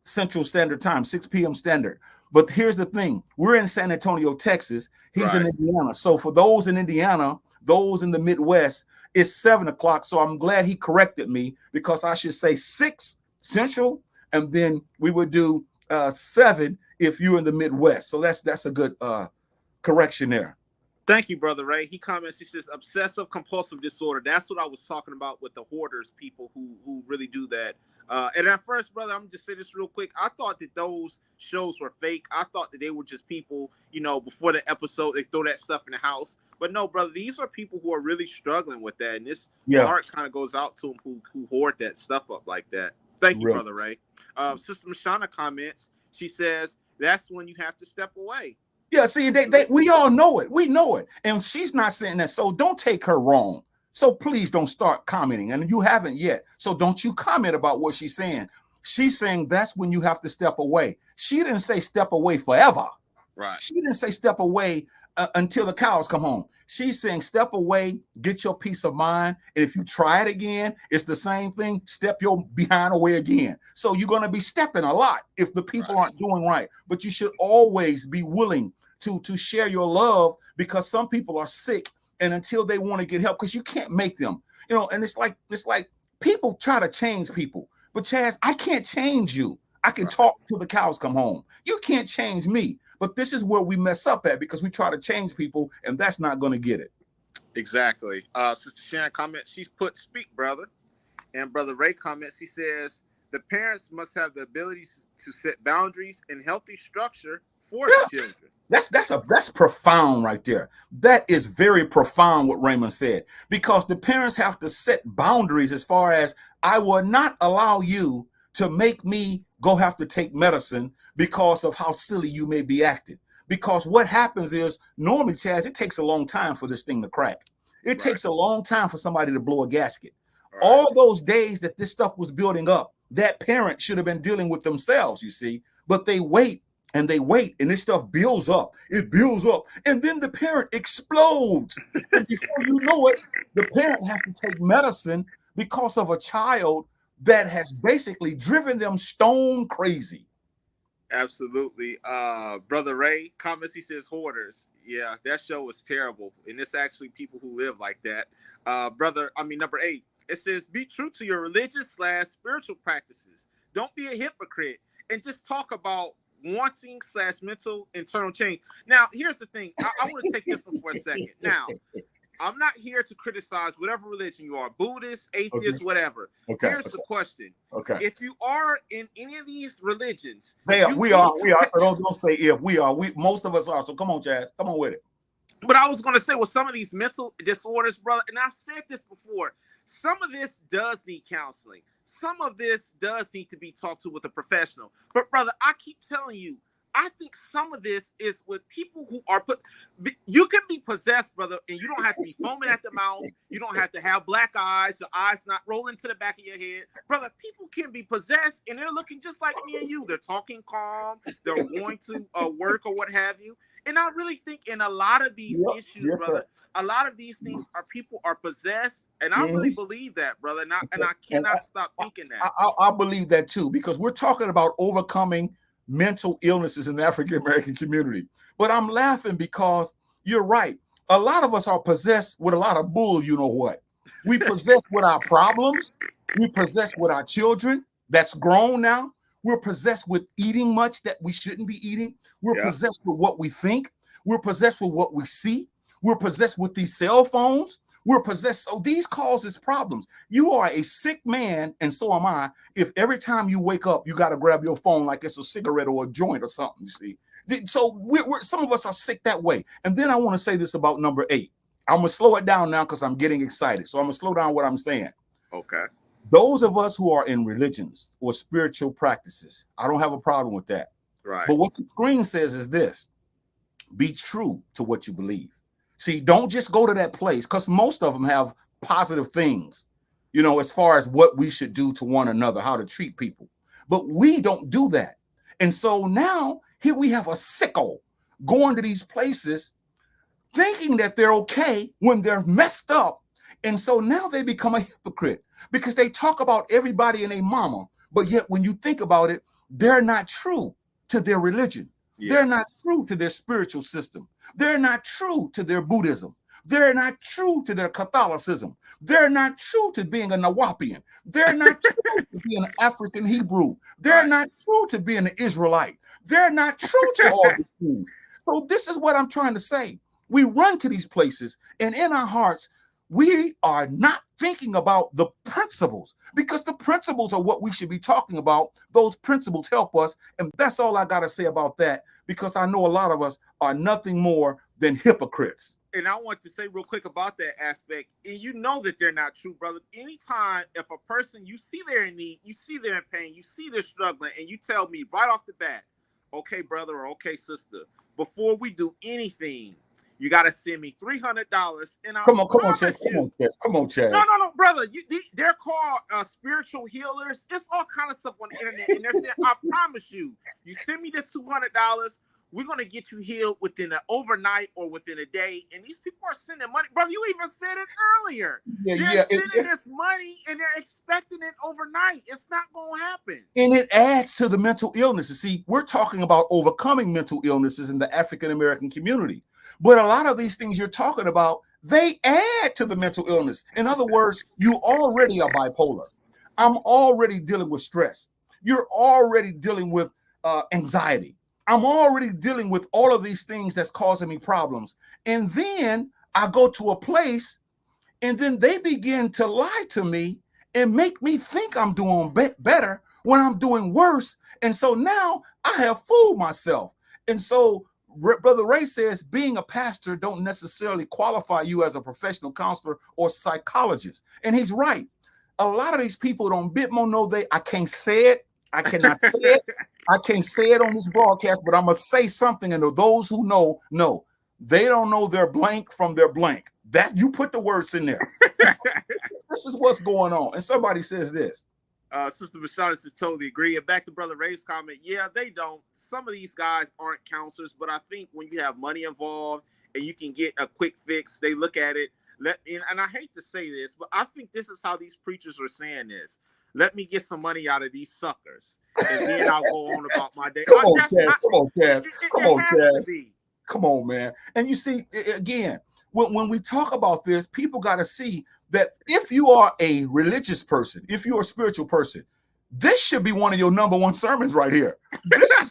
Central Standard Time, 6 p.m. Standard. But here's the thing. We're in San Antonio, Texas. He's in Indiana. So for those in Indiana, those in the Midwest, it's 7 o'clock. So I'm glad he corrected me because I should say 6 Central, and then we would do 7 if you're in the Midwest. So that's a good correction there. Thank you, Brother Ray. He comments, he says, obsessive compulsive disorder. That's what I was talking about with the hoarders, people who really do that. And at first, brother, I'm just say this real quick. I thought that those shows were fake. I thought that they were just people, before the episode, they throw that stuff in the house. But no, brother, these are people who are really struggling with that. And this heart kind of goes out to them who hoard that stuff up like that. Thank you, Brother Ray. Sister Mashana comments. She says, that's when you have to step away. Yeah, see, we all know it. We know it. And she's not saying that. So don't take her wrong. So please don't start commenting. And you haven't yet. So don't you comment about what she's saying. She's saying that's when you have to step away. She didn't say step away forever. Right. She didn't say step away until the cows come home. She's saying step away, get your peace of mind. And if you try it again, it's the same thing. Step your behind away again. So you're going to be stepping a lot if the people aren't doing right. But you should always be willing to share your love, because some people are sick, and until they want to get help, because you can't make them, and it's like people try to change people. But Chazz, I can't change you. I can talk till the cows come home. You can't change me. But this is where we mess up at, because we try to change people, and that's not going to get it. Exactly. Sister Sharon comments, she's put speak, brother. And Brother Ray comments, he says, the parents must have the ability to set boundaries and healthy structure for the children. That's profound right there. That is very profound what Raymond said, because the parents have to set boundaries as far as, I will not allow you to make me go have to take medicine because of how silly you may be acting. Because what happens is normally, Chazz, it takes a long time for this thing to crack. It takes a long time for somebody to blow a gasket. All those days that this stuff was building up, that parent should have been dealing with themselves, you see, but they wait and they wait, and this stuff builds up. It builds up, and then the parent explodes. And before you know it, the parent has to take medicine because of a child that has basically driven them stone crazy. Absolutely. Brother Ray comments, he says hoarders. Yeah, that show was terrible. And it's actually people who live like that. Number 8, it says, be true to your religious/spiritual practices. Don't be a hypocrite and just talk about wanting/mental internal change. Now, here's the thing. I want to take this one for a second. Now, I'm not here to criticize whatever religion you are, Buddhist, atheist, whatever. Here's the question. If you are in any of these religions, we are. So don't say if. We are. Most of us are. So come on, Chazz. Come on with it. But I was going to say, with some of these mental disorders, brother, and I've said this before, some of this does need counseling. Some of this does need to be talked to with a professional. But, brother, I keep telling you, I think some of this is with people who are you can be possessed, brother, and you don't have to be foaming at the mouth. You don't have to have black eyes, your eyes not rolling to the back of your head. Brother, people can be possessed and they're looking just like me and you. They're talking calm. They're going to work or what have you. And I really think in a lot of these issues, brother, a lot of these things are people are possessed. And I really believe that, brother. And I cannot stop thinking that. I believe that too, because we're talking about overcoming mental illnesses in the African American community. But I'm laughing because you're right. A lot of us are possessed with a lot of bull, you know what? We possess with our problems. We possess with our children that's grown now. We're possessed with eating much that we shouldn't be eating. We're possessed with what we think. We're possessed with what we see. We're possessed with these cell phones. We're possessed. So these causes problems. You are a sick man, and so am I, if every time you wake up, you got to grab your phone like it's a cigarette or a joint or something, you see. So some of us are sick that way. And then I want to say this about number 8. I'm going to slow it down now because I'm getting excited. So I'm going to slow down what I'm saying. Okay. Those of us who are in religions or spiritual practices, I don't have a problem with that. Right. But what the screen says is this: be true to what you believe. See, don't just go to that place, because most of them have positive things, you know, as far as what we should do to one another, how to treat people. But we don't do that. And so now here we have a sicko going to these places thinking that they're okay when they're messed up. And so now they become a hypocrite because they talk about everybody and their mama. But yet when you think about it, they're not true to their religion. Yeah. They're not true to their spiritual system. They're not true to their Buddhism. They're not true to their Catholicism. They're not true to being a Nawapian. They're not true to being an African Hebrew. They're not true to being an Israelite. They're not true to all these things. So this is what I'm trying to say. We run to these places, and in our hearts, we are not thinking about the principles, because the principles are what we should be talking about. Those principles help us. And that's all I got to say about that, because I know a lot of us are nothing more than hypocrites. And I want to say real quick about that aspect. And you know that they're not true, brother. Anytime if a person, you see they're in need, you see they're in pain, you see they're struggling, and you tell me right off the bat, okay, brother, or okay, sister, before we do anything, you got to send me $300. And come on, Chazz. Come on, Chazz. No, brother. They're called spiritual healers. It's all kind of stuff on the internet. And they're saying, I promise you, you send me this $200, we're going to get you healed within an overnight or within a day. And these people are sending money. Brother, you even said it earlier. They're sending this money and they're expecting it overnight. It's not going to happen. And it adds to the mental illnesses. See, we're talking about overcoming mental illnesses in the African American community. But a lot of these things you're talking about, they add to the mental illness. In other words, you already are bipolar. I'm already dealing with stress. You're already dealing with anxiety. I'm already dealing with all of these things that's causing me problems. And then I go to a place and then they begin to lie to me and make me think I'm doing better when I'm doing worse. And so now I have fooled myself. And so Brother Ray says being a pastor don't necessarily qualify you as a professional counselor or psychologist. And he's right. A lot of these people don't bit more know I can't say it. I cannot say it. I can't say it on this broadcast, but I'm gonna say something, and those who know. They don't know their blank from their blank. That you put the words in there. This is what's going on. And somebody says this. Sister Bashanis is totally agree. And back to Brother Ray's comment, yeah, they don't. Some of these guys aren't counselors, but I think when you have money involved and you can get a quick fix, they look at it. And I hate to say this, but I think this is how these preachers are saying this. Let me get some money out of these suckers, and then I'll go on about my day. Come on, Chaz. Come on, Chaz. Come on, Chaz. Come on, man. And you see, again, when we talk about this, people got to see that if you are a religious person, if you're a spiritual person, this should be one of your number one sermons right here. This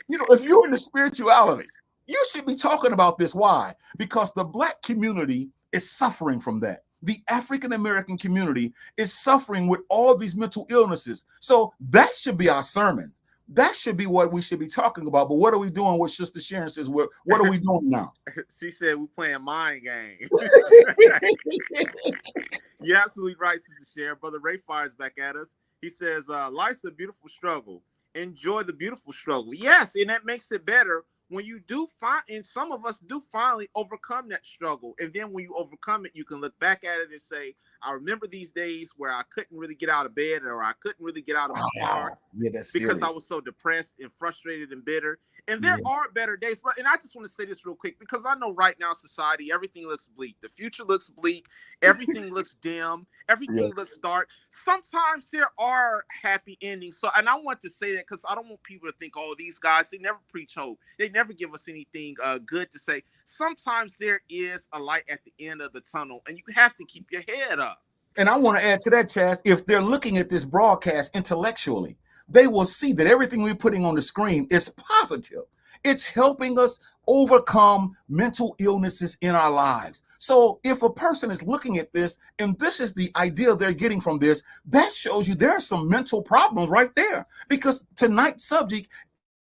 if you're into spirituality, you should be talking about this. Why? Because the Black community is suffering from that. The African-American community is suffering with all these mental illnesses. So that should be our sermon. That should be what we should be talking about. But what are we doing? What Sister Sharon says, what are we doing now? She said we're playing mind games. You're absolutely right, Sister Sharon. Brother Ray fires back at us. He says, life's a beautiful struggle. Enjoy the beautiful struggle. Yes, and that makes it better when you do find, and some of us do finally overcome that struggle. And then when you overcome it, you can look back at it and say, I remember these days where I couldn't really get out of bed, or I couldn't really get out of my car because I was so depressed and frustrated and bitter. And there are better days. But, and I just want to say this real quick, because I know right now society, everything looks bleak. The future looks bleak. Everything looks dim. Everything looks dark. Sometimes there are happy endings. So, and I want to say that because I don't want people to think, oh, these guys, they never preach hope. They never give us anything good to say. Sometimes there is a light at the end of the tunnel, and you have to keep your head up. And I want to add to that, Chaz, if they're looking at this broadcast intellectually, they will see that everything we're putting on the screen is positive. It's helping us overcome mental illnesses in our lives. So if a person is looking at this and this is the idea they're getting from this, that shows you there are some mental problems right there, because tonight's subject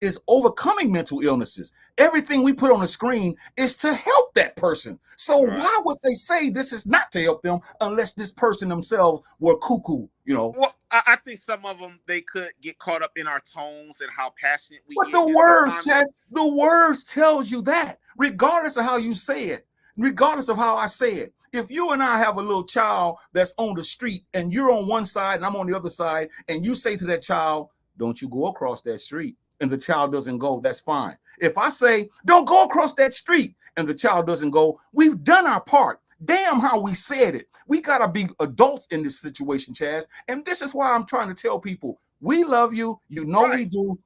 is overcoming mental illnesses. Everything we put on the screen is to help that person. So why would they say this is not to help them unless this person themselves were cuckoo, Well, I think some of them, they could get caught up in our tones and how passionate we get. But the words, Chaz, the words tells you that, regardless of how you say it, regardless of how I say it. If you and I have a little child that's on the street and you're on one side and I'm on the other side, and you say to that child, don't you go across that street, and the child doesn't go, that's fine. If I say, don't go across that street, and the child doesn't go, we've done our part. Damn how we said it. We got to be adults in this situation, Chaz. And this is why I'm trying to tell people, we love you. We do.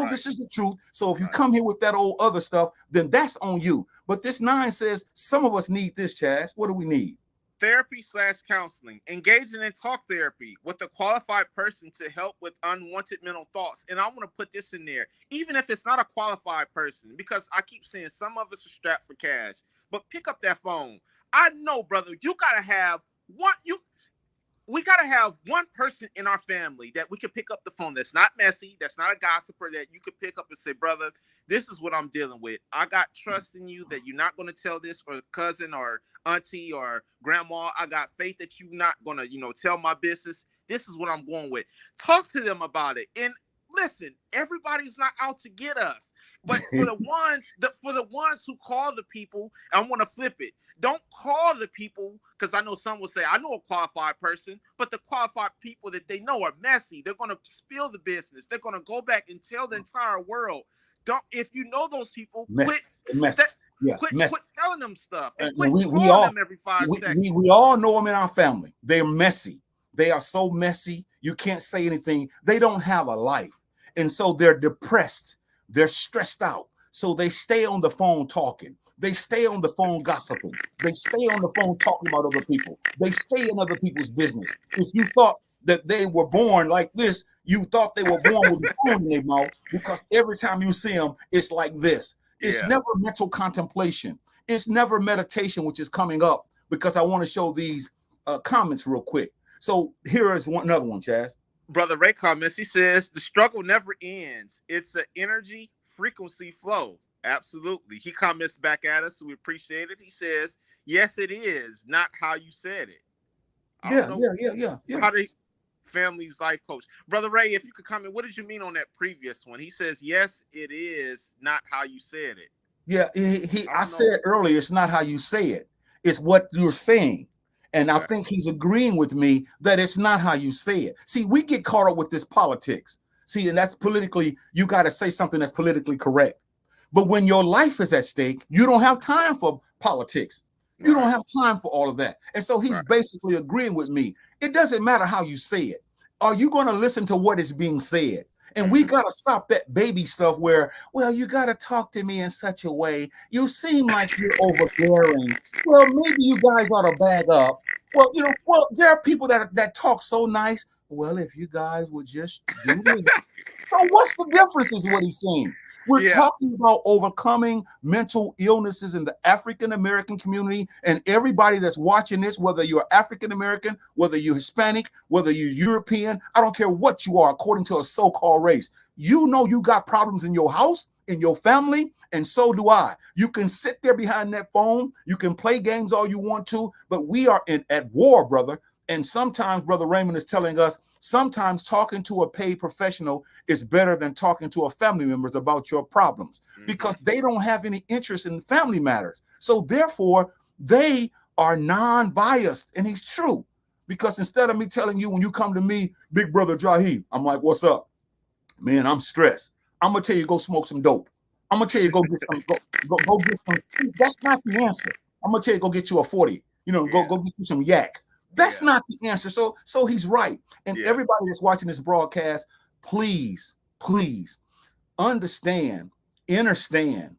This is the truth. So if you come here with that old other stuff, then that's on you. But this 9 says some of us need this, Chaz. What do we need? Therapy/counseling, engaging in talk therapy with a qualified person to help with unwanted mental thoughts. And I want to put this in there, even if it's not a qualified person, because I keep saying some of us are strapped for cash, but pick up that phone. I know, brother, we got to have one person in our family that we can pick up the phone that's not messy, that's not a gossiper, that you could pick up and say, brother, this is what I'm dealing with. I got trust in you that you're not going to tell this, or cousin or auntie or grandma. I got faith that you're not going to, tell my business. This is what I'm going with. Talk to them about it. And listen, everybody's not out to get us. But for the ones who call the people, I want to flip it. Don't call the people, because I know some will say, I know a qualified person, but the qualified people that they know are messy. They're going to spill the business. They're going to go back and tell the entire world. If you know those people, quit telling them stuff. And quit calling them every 5 seconds. We all know them in our family. They're messy. They are so messy. You can't say anything. They don't have a life. And so they're depressed. They're stressed out. So they stay on the phone talking. They stay on the phone gossiping. They stay on the phone talking about other people. They stay in other people's business. If you thought that they were born like this, you thought they were born with a phone in their mouth, because every time you see them, it's like this. It's never mental contemplation. It's never meditation, which is coming up, because I want to show these comments real quick. So here is another one, Chaz. Brother Ray comments. He says, the struggle never ends. It's an energy frequency flow. Absolutely. He comments back at us, so we appreciate it. He says, yes, it is, not how you said it. Yeah. How family's life coach. Brother Ray, if you could comment, what did you mean on that previous one? He says, yes, it is not how you said it. Yeah, I said earlier, it's not how you say it, it's what you're saying. And I think he's agreeing with me that it's not how you say it. See, we get caught up with this politics. See, and that's politically, you got to say something that's politically correct. But when your life is at stake, you don't have time for politics. You don't have time for all of that. And so he's basically agreeing with me. It doesn't matter how you say it. Are you going to listen to what is being said? And we got to stop that baby stuff where, well, you got to talk to me in such a way. You seem like you're overbearing. Well, maybe you guys ought to bag up. Well, you know, well, there are people that talk so nice. Well, if you guys would just do this. So what's the difference is what he's saying. We're talking about overcoming mental illnesses in the African-American community, and everybody that's watching this, whether you're African-American, whether you're Hispanic, whether you're European, I don't care what you are according to a so-called race. You know you got problems in your house, in your family, and so do I. You can sit there behind that phone. You can play games all you want to, but we are at war, brother. And sometimes Brother Raymond is telling us sometimes talking to a paid professional is better than talking to a family members about your problems because they don't have any interest in family matters. So therefore, they are non-biased. And he's true because instead of me telling you when you come to me, Big Brother Jahi, I'm like, what's up? Man, I'm stressed. I'm going to tell you, go smoke some dope. I'm going to tell you, go get some, go get some. That's not the answer. I'm going to tell you, go get you a 40, you know, go get you some yak. That's not the answer. So he's right. And everybody that's watching this broadcast, please understand, understand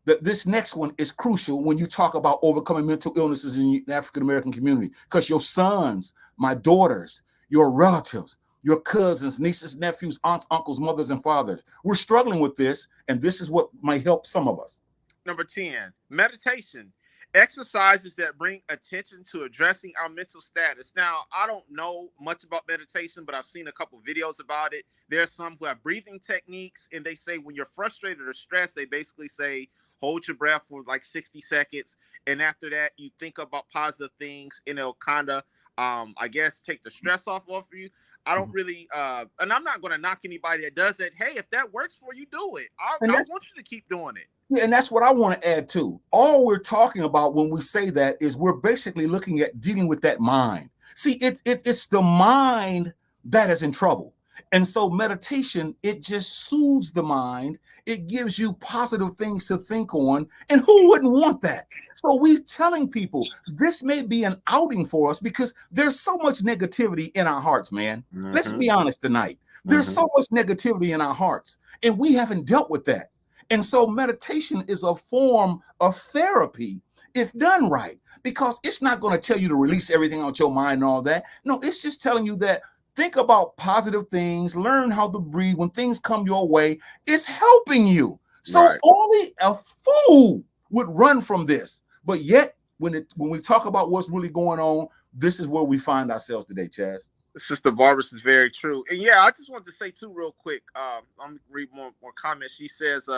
that this next one is crucial when you talk about overcoming mental illnesses in the African-American community, because your sons, my daughters, your relatives, your cousins, nieces, nephews, aunts, uncles, mothers, and fathers, we're struggling with this, and this is what might help some of us. Number 10, meditation. Exercises that bring attention to addressing our mental status. Now, I don't know much about meditation, but I've seen a couple videos about it. There are some who have breathing techniques, and they say when you're frustrated or stressed, they basically say, hold your breath for like 60 seconds. And after that, you think about positive things, and it'll kind of, I guess, take the stress off of you. I don't really, and I'm not going to knock anybody that does it. Hey, if that works for you, do it. I want you to keep doing it. Yeah, and that's what I want to add too. All we're talking about when we say that is we're basically looking at dealing with that mind. See, it's the mind that is in trouble. And so meditation, it just soothes the mind. It gives you positive things to think on. And who wouldn't want that? So we're telling people this may be an outing for us because there's so much negativity in our hearts, man. Let's be honest tonight. There's so much negativity in our hearts, and we haven't dealt with that. And so meditation is a form of therapy if done right, because it's not going to tell you to release everything out your mind and all that. No, it's just telling you that think about positive things, learn how to breathe when things come your way. It's helping you. So only a fool would run from this. But yet, when we talk about what's really going on, this is where we find ourselves today, Chazz. Sister Barbara's is very true. And yeah, I just wanted to say too real quick. I'm gonna read more comments. She says,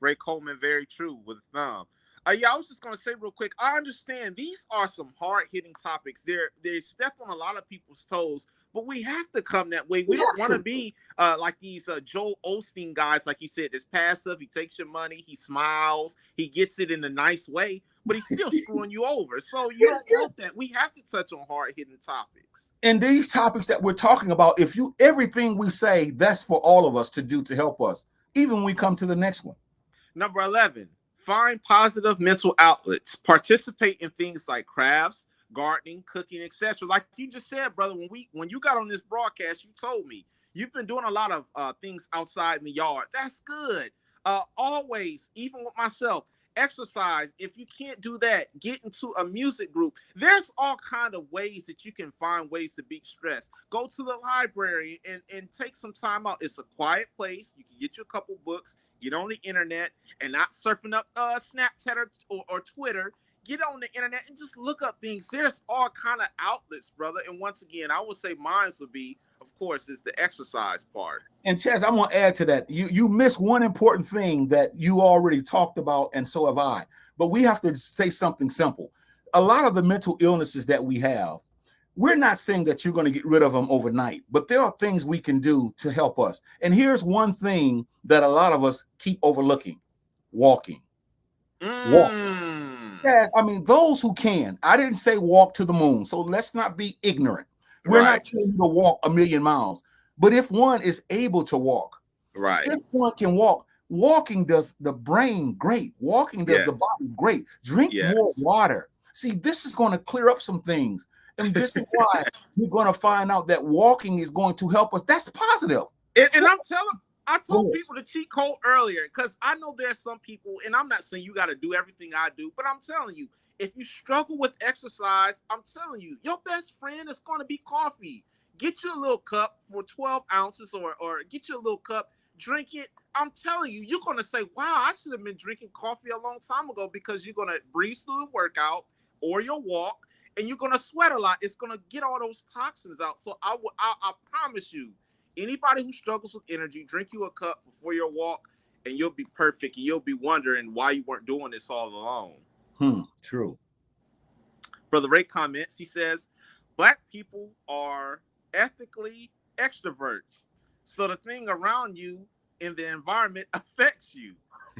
Ray Coleman, very true with a thumb. Yeah, I was just gonna say real quick, I understand these are some hard-hitting topics. They step on a lot of people's toes, but we have to come that way. We don't want to be like these Joel Osteen guys, like you said, that's passive. He takes your money, he smiles, he gets it in a nice way, but he's still screwing you over. So you don't want that. We have to touch on hard-hitting topics. And these topics that we're talking about, everything we say, that's for all of us to do to help us, even when we come to the next one. Number 11, find positive mental outlets. Participate in things like crafts, gardening, cooking, etc. Like you just said, brother, when you got on this broadcast, you told me you've been doing a lot of things outside in the yard. That's good. Always, even with myself, exercise. If you can't do that, get into a music group. There's all kind of ways that you can find ways to beat stress. Go to the library and take some time out. It's a quiet place. You can get you a couple books, get on the internet, and not surfing up Snapchat or Twitter. Get on the internet and just look up things. There's all kind of outlets, brother. And once again, I would say mine would be, of course, is the exercise part. And Chazz, I'm going to add to that. You missed one important thing that you already talked about, and so have I. But we have to say something simple. A lot of the mental illnesses that we have, we're not saying that you're going to get rid of them overnight, but there are things we can do to help us. And here's one thing that a lot of us keep overlooking: walking. Walking. Yes, I mean, those who can. I didn't say walk to the moon, so let's not be ignorant. We're not telling you to walk 1,000,000 miles, but if one is able to walk, if one can walk, walking does the brain great. Walking does the body great. Drink more water. See, this is going to clear up some things. And this is why you're going to find out that walking is going to help us. That's positive. And I told people the cheat code earlier, because I know there's some people, and I'm not saying you got to do everything I do, but I'm telling you, if you struggle with exercise, I'm telling you, your best friend is going to be coffee. Get you a little cup for 12 ounces or get you a little cup, drink it. I'm telling you, you're going to say, wow, I should have been drinking coffee a long time ago, because you're going to breeze through the workout or your walk, and you're going to sweat a lot. It's going to get all those toxins out. So I promise you, anybody who struggles with energy, drink you a cup before your walk, and you'll be perfect. And you'll be wondering why you weren't doing this all along. True. Brother Ray comments, he says, Black people are ethically extroverts. So the thing around you in the environment affects you.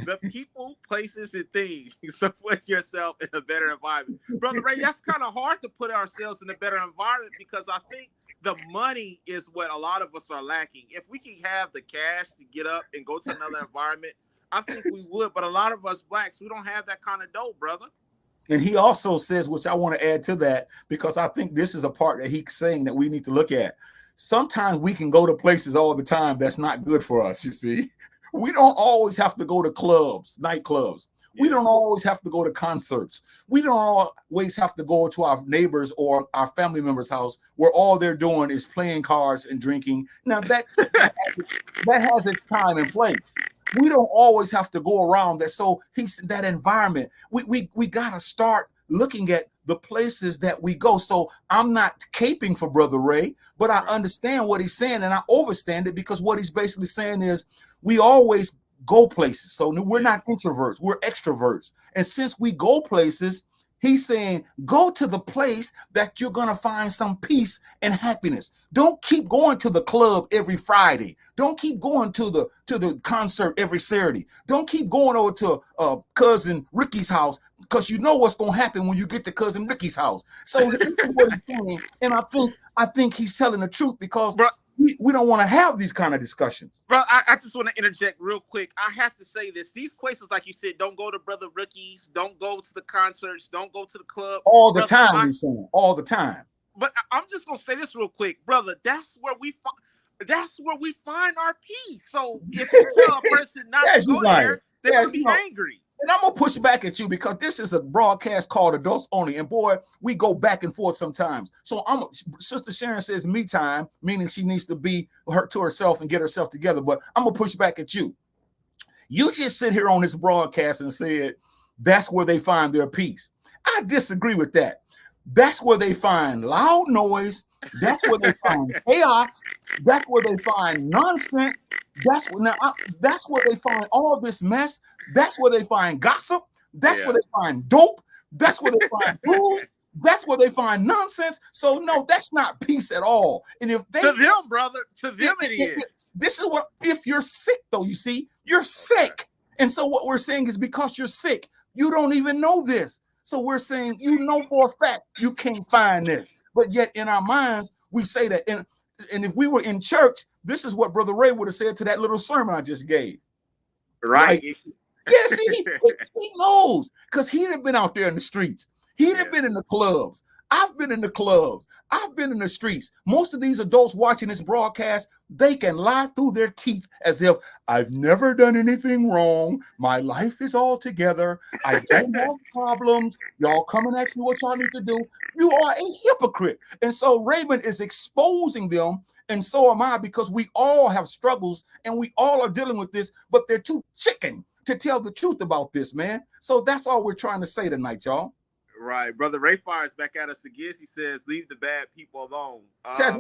The people, places, and things. So put yourself in a better environment. Brother Ray, that's kind of hard to put ourselves in a better environment, because I think the money is what a lot of us are lacking. If we can have the cash to get up and go to another environment, I think we would. But a lot of us Blacks, we don't have that kind of dough, brother. And he also says, which I want to add to that, because I think this is a part that he's saying that we need to look at. Sometimes we can go to places all the time that's not good for us, you see. We don't always have to go to clubs, nightclubs. We don't always have to go to concerts. We don't always have to go to our neighbors or our family members' house where all they're doing is playing cards and drinking. Now, that has its time and place. We don't always have to go around that. So that environment, we got to start looking at the places that we go. So I'm not caping for Brother Ray, but I understand what he's saying, and I overstand it, because what he's basically saying is we always go places. So we're not introverts, we're extroverts. And since we go places, he's saying go to the place that you're going to find some peace and happiness. Don't keep going to the club every Friday. Don't keep going to the concert every Saturday. Don't keep going over to cousin Ricky's house, because you know what's going to happen when you get to cousin Ricky's house. So this is what he's saying, and I think he's telling the truth, because we don't want to have these kind of discussions. Bro, I just want to interject real quick. I have to say this. These places, like you said, don't go to Brother Ricky's, don't go to the concerts, don't go to the club. All the time, he's saying. All the time. But I'm just going to say this real quick. Brother, that's where we find our peace. So if you tell a person not to go there, they're going to be angry. And I'm going to push back at you, because this is a broadcast called Adults Only. And boy, we go back and forth sometimes. So Sister Sharon says me time, meaning she needs to be to herself and get herself together. But I'm going to push back at you. You just sit here on this broadcast and said that's where they find their peace. I disagree with that. That's where they find loud noise. That's where they find chaos. That's where they find nonsense. That's where they find all this mess. That's where they find gossip. That's where they find dope. That's where they find booze. That's where they find nonsense. So no, that's not peace at all. And if they to them, brother, to them it is. This is what, if you're sick though, you see, you're sick. And so what we're saying is, because you're sick, you don't even know this. So we're saying, you know for a fact you can't find this. But yet in our minds, we say that. And if we were in church, this is what Brother Ray would have said to that little sermon I just gave. Right. Yeah, see, he knows, because he'd have been out there in the streets. He'd have been in the clubs. I've been in the clubs. I've been in the streets. Most of these adults watching this broadcast, they can lie through their teeth as if I've never done anything wrong. My life is all together. I don't have problems. Y'all come and ask me what y'all need to do. You are a hypocrite. And so Raymond is exposing them, and so am I, because we all have struggles and we all are dealing with this, but they're too chicken to tell the truth about this, man. So that's all we're trying to say tonight, y'all. Right. Brother Ray fires back at us again. He says, leave the bad people alone. Chazz,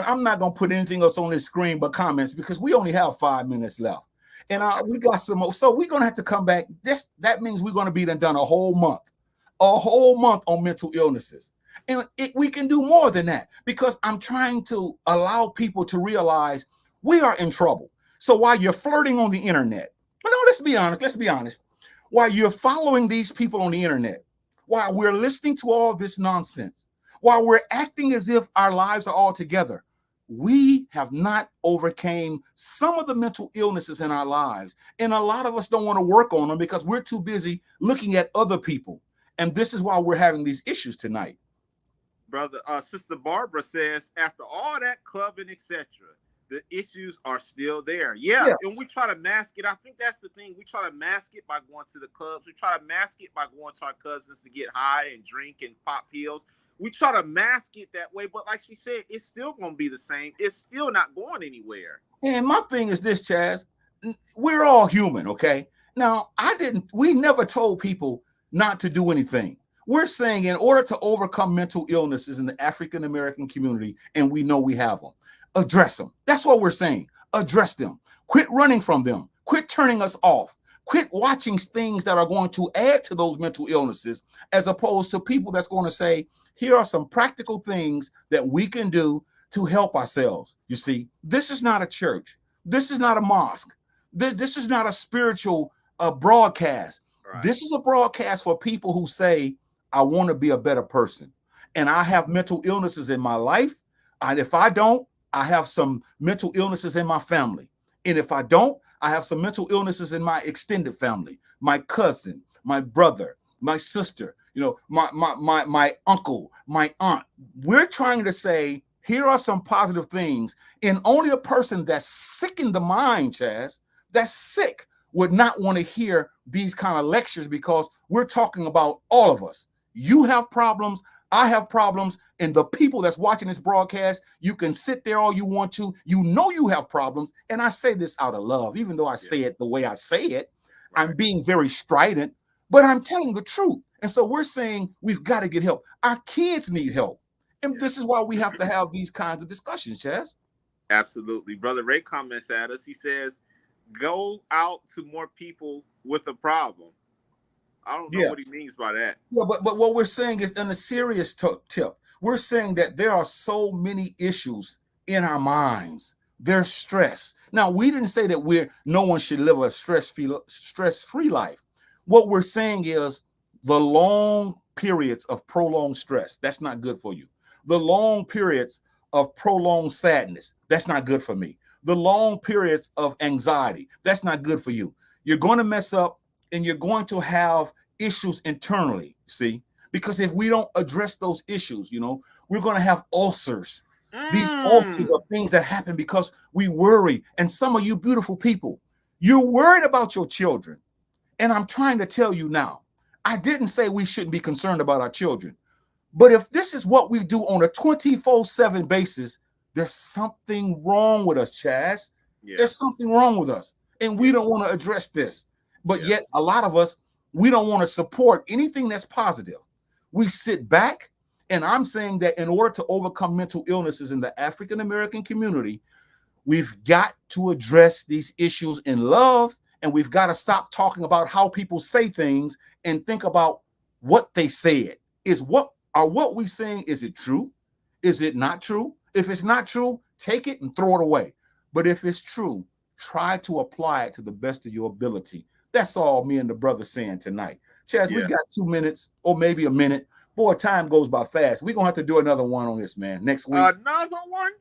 I'm not gonna put anything else on this screen but comments, because we only have 5 minutes left. And we got some more. So we're gonna have to come back. That means we're gonna be done a whole month on mental illnesses. And we can do more than that, because I'm trying to allow people to realize we are in trouble. So while you're flirting on the internet, no, let's be honest. While you're following these people on the internet, while we're listening to all this nonsense, while we're acting as if our lives are all together, we have not overcame some of the mental illnesses in our lives. And a lot of us don't want to work on them because we're too busy looking at other people. And this is why we're having these issues tonight. Brother, Sister Barbara says, after all that clubbing, etc., the issues are still there. Yeah, and we try to mask it. I think that's the thing. We try to mask it by going to the clubs. We try to mask it by going to our cousins to get high and drink and pop pills. We try to mask it that way, but like she said, it's still going to be the same. It's still not going anywhere. And my thing is this, Chazz. We're all human, okay? Now, we never told people not to do anything. We're saying in order to overcome mental illnesses in the African American community, and we know we have them, address them. That's what we're saying. Address them. Quit running from them. Quit turning us off. Quit watching things that are going to add to those mental illnesses, as opposed to people that's going to say, here are some practical things that we can do to help ourselves. You see, this is not a church. This is not a mosque. This is not a spiritual broadcast. Right. This is a broadcast for people who say, I want to be a better person. And I have mental illnesses in my life. And if I don't, I have some mental illnesses in my family. And if I don't, I have some mental illnesses in my extended family, my cousin, my brother, my sister, my uncle, my aunt. We're trying to say, here are some positive things. And only a person that's sick in the mind, Chazz, that's sick, would not want to hear these kind of lectures, because we're talking about all of us. You have problems. I have problems, and the people that's watching this broadcast, you can sit there all you want to. You know you have problems, and I say this out of love, even though I say it the way I say it. Right. I'm being very strident, but I'm telling the truth. And so we're saying we've got to get help. Our kids need help, and this is why we have to have these kinds of discussions, Chazz. Absolutely. Brother Ray comments at us. He says, go out to more people with a problem. I don't know what he means by that. Yeah, but what we're saying is, in a serious tip, we're saying that there are so many issues in our minds. There's stress. Now, we didn't say that no one should live a stress-free life. What we're saying is the long periods of prolonged stress, that's not good for you. The long periods of prolonged sadness, that's not good for me. The long periods of anxiety, that's not good for you. You're going to mess up, and you're going to have issues internally, see? Because if we don't address those issues, we're going to have ulcers. These ulcers are things that happen because we worry. And some of you beautiful people, you're worried about your children. And I'm trying to tell you now, I didn't say we shouldn't be concerned about our children. But if this is what we do on a 24/7 basis, there's something wrong with us, Chazz. Yeah. There's something wrong with us. And we don't want to address this. But yet a lot of us, we don't want to support anything that's positive. We sit back, and I'm saying that in order to overcome mental illnesses in the African American community, we've got to address these issues in love, and we've got to stop talking about how people say things and think about what they said. What we saying, is it true? Is it not true? If it's not true, take it and throw it away. But if it's true, try to apply it to the best of your ability. That's all me and the brother saying tonight. Chazz, we got 2 minutes or maybe a minute. Boy, time goes by fast. We're going to have to do another one on this, man, next week. Another one?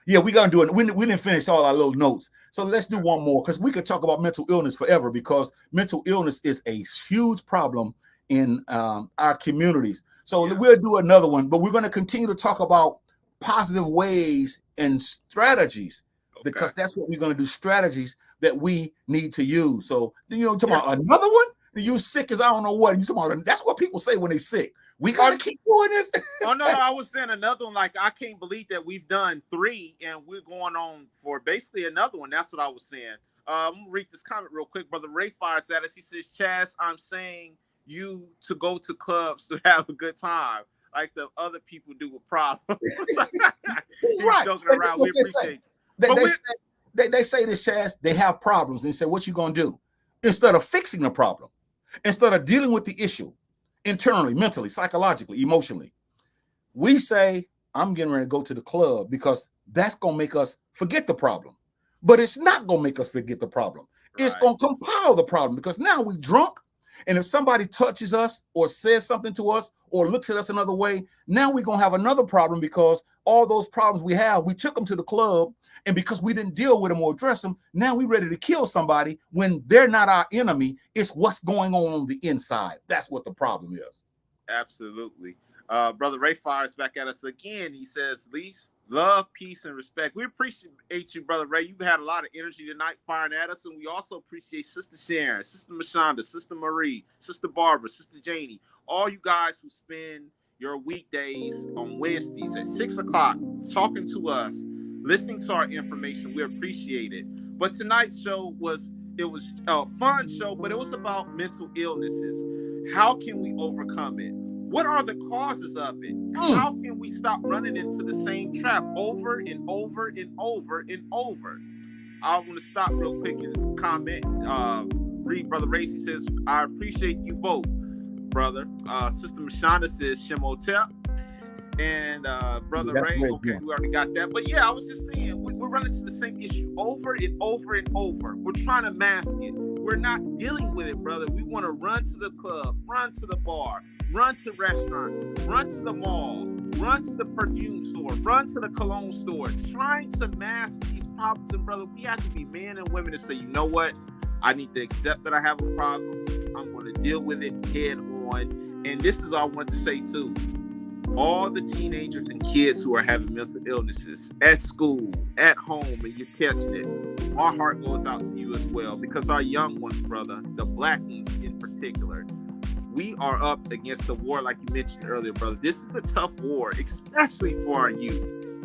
Yeah, we're going to do it. We didn't finish all our little notes. So let's do one more, because we could talk about mental illness forever, because mental illness is a huge problem in our communities. So we'll do another one, but we're going to continue to talk about positive ways and strategies, because that's what we're going to do, strategies that we need to use. So, talking about another one? You sick as I don't know what. You talking about, that's what people say when they sick. We got to keep doing this. No, I was saying another one. Like, I can't believe that we've done 3 and we're going on for basically another one. That's what I was saying. I'm going to read this comment real quick. Brother Ray fires at us. He says, Chazz, I'm saying you to go to clubs to have a good time, like the other people do with problems. Right. Joking around. We appreciate it. They say this, Chazz, they have problems, and they say, what you going to do? Instead of fixing the problem, instead of dealing with the issue internally, mentally, psychologically, emotionally, We say, I'm getting ready to go to the club because that's going to make us forget the problem. But it's not going to make us forget the problem. It's Right. going to compile the problem because now we drunk. And if somebody touches us or says something to us or looks at us another way, now we're going to have another problem because all those problems we have, we took them to the club. And because we didn't deal with them or address them, now we're ready to kill somebody when they're not our enemy. It's what's going on the inside. That's what the problem is. Absolutely. Brother Ray fires back at us again. He says, "Least love, peace, and respect." We appreciate you, Brother Ray. You had a lot of energy tonight firing at us, and we also appreciate Sister Sharon, Sister Mashonda, Sister Marie, Sister Barbara, Sister Janie, all you guys who spend your weekdays on Wednesdays at 6 o'clock talking to us, listening to our information. We appreciate it. But tonight's show was a fun show, but it was about mental illnesses. How can we overcome it? What are the causes of it? How can we stop running into the same trap over and over and over and over? I want to stop real quick and comment. Read Brother Racy says, "I appreciate you both, brother." Sister Mashonda says, "Shemotep." And Brother That's Ray, right, okay, yeah. we already got that. But yeah, I was just saying, we're running to the same issue over and over and over. We're trying to mask it. We're not dealing with it, brother. We want to run to the club, run to the bar, run to restaurants, run to the mall, run to the perfume store, run to the cologne store, trying to mask these problems. And brother, we have to be men and women to say, you know what? I need to accept that I have a problem. I'm going to deal with it head on. And this is all I want to say too. All the teenagers and kids who are having mental illnesses at school, at home, and you're catching it, our heart goes out to you as well, because our young ones, brother, the black ones in particular, we are up against the war like you mentioned earlier, brother. This is a tough war, especially for our youth.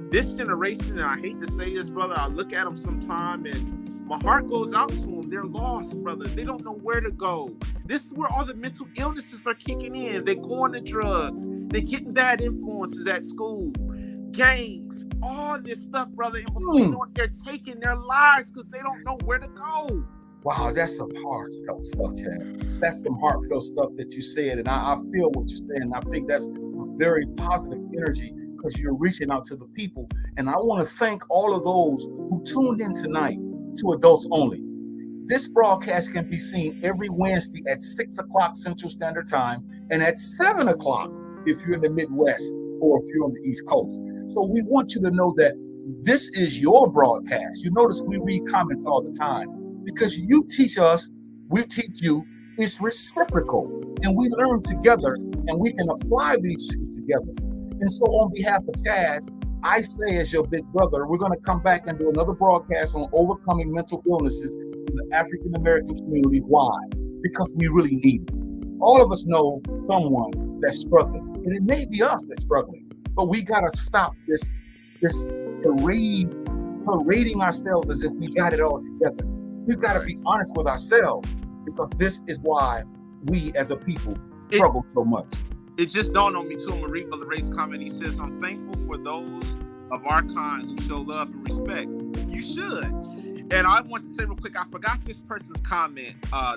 This generation, and I hate to say this, brother, I look at them sometime and my heart goes out to them. They're lost, brother. They don't know where to go. This is where all the mental illnesses are kicking in. They're going to drugs. They're getting bad influences at school, gangs, all this stuff, brother. And before you know it, they're taking their lives because they don't know where to go. Wow, that's some heartfelt stuff, Chaz. That's some heartfelt stuff that you said. And I feel what you're saying. I think that's some very positive energy because you're reaching out to the people. And I want to thank all of those who tuned in tonight to Adults Only. This broadcast can be seen every Wednesday at 6 o'clock Central Standard Time and at 7 o'clock if you're in the Midwest or if you're on the East Coast. So we want you to know that this is your broadcast. You notice we read comments all the time because you teach us, we teach you. It's reciprocal and we learn together and we can apply these things together. And so on behalf of Chaz, I say as your big brother, we're going to come back and do another broadcast on overcoming mental illnesses in the African American community. Why? Because we really need it. All of us know someone that's struggling, and it may be us that's struggling, but we got to stop this parading ourselves as if we got it all together. We've got to be honest with ourselves because this is why we as a people struggle so much. It just dawned on me too. I'm gonna read Brother Ray's comment. He says, "I'm thankful for those of our kind who show love and respect." You should. And I want to say real quick, I forgot this person's comment. I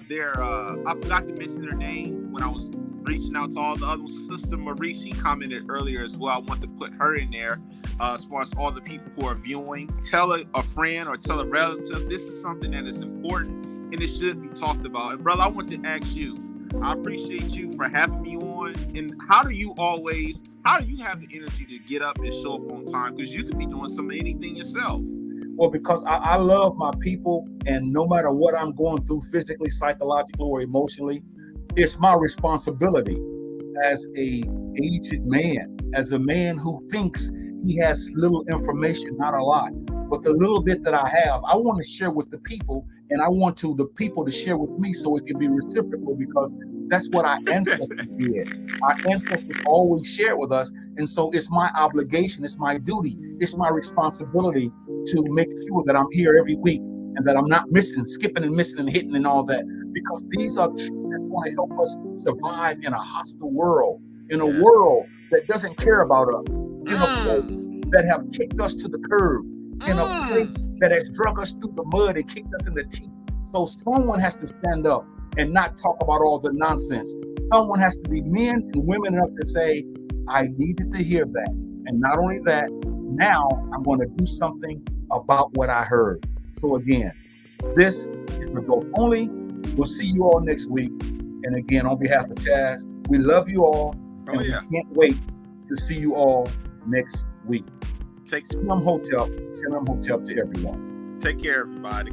forgot to mention their name when I was reaching out to all the others. Sister Marie, she commented earlier as well. I want to put her in there as far as all the people who are viewing. Tell a friend or tell a relative. This is something that is important and it should be talked about. And brother, I want to ask you, I appreciate you for having me on. And how do you have the energy to get up and show up on time? Because you could be doing some of anything yourself. Well, because I love my people, and no matter what I'm going through physically, psychologically, or emotionally, it's my responsibility as a aged man, as a man who thinks he has little information, not a lot. But the little bit that I have, I want to share with the people, and I want the people to share with me so it can be reciprocal because that's what our ancestors did. Our ancestors always shared with us. And so it's my obligation, it's my duty, it's my responsibility to make sure that I'm here every week and that I'm not skipping and missing and hitting and all that. Because these are truths that's going to help us survive in a hostile world, in a world that doesn't care about us, in a place that have kicked us to the curb, in a place that has drug us through the mud and kicked us in the teeth. So someone has to stand up and not talk about all the nonsense. Someone has to be men and women enough to say, I needed to hear that. And not only that, now I'm going to do something about what I heard. So again, this is Adult Only. We'll see you all next week. And again, on behalf of Chazz, we love you all. And we can't wait to see you all next week. Take Shalom Hotel to everyone. Take care, everybody.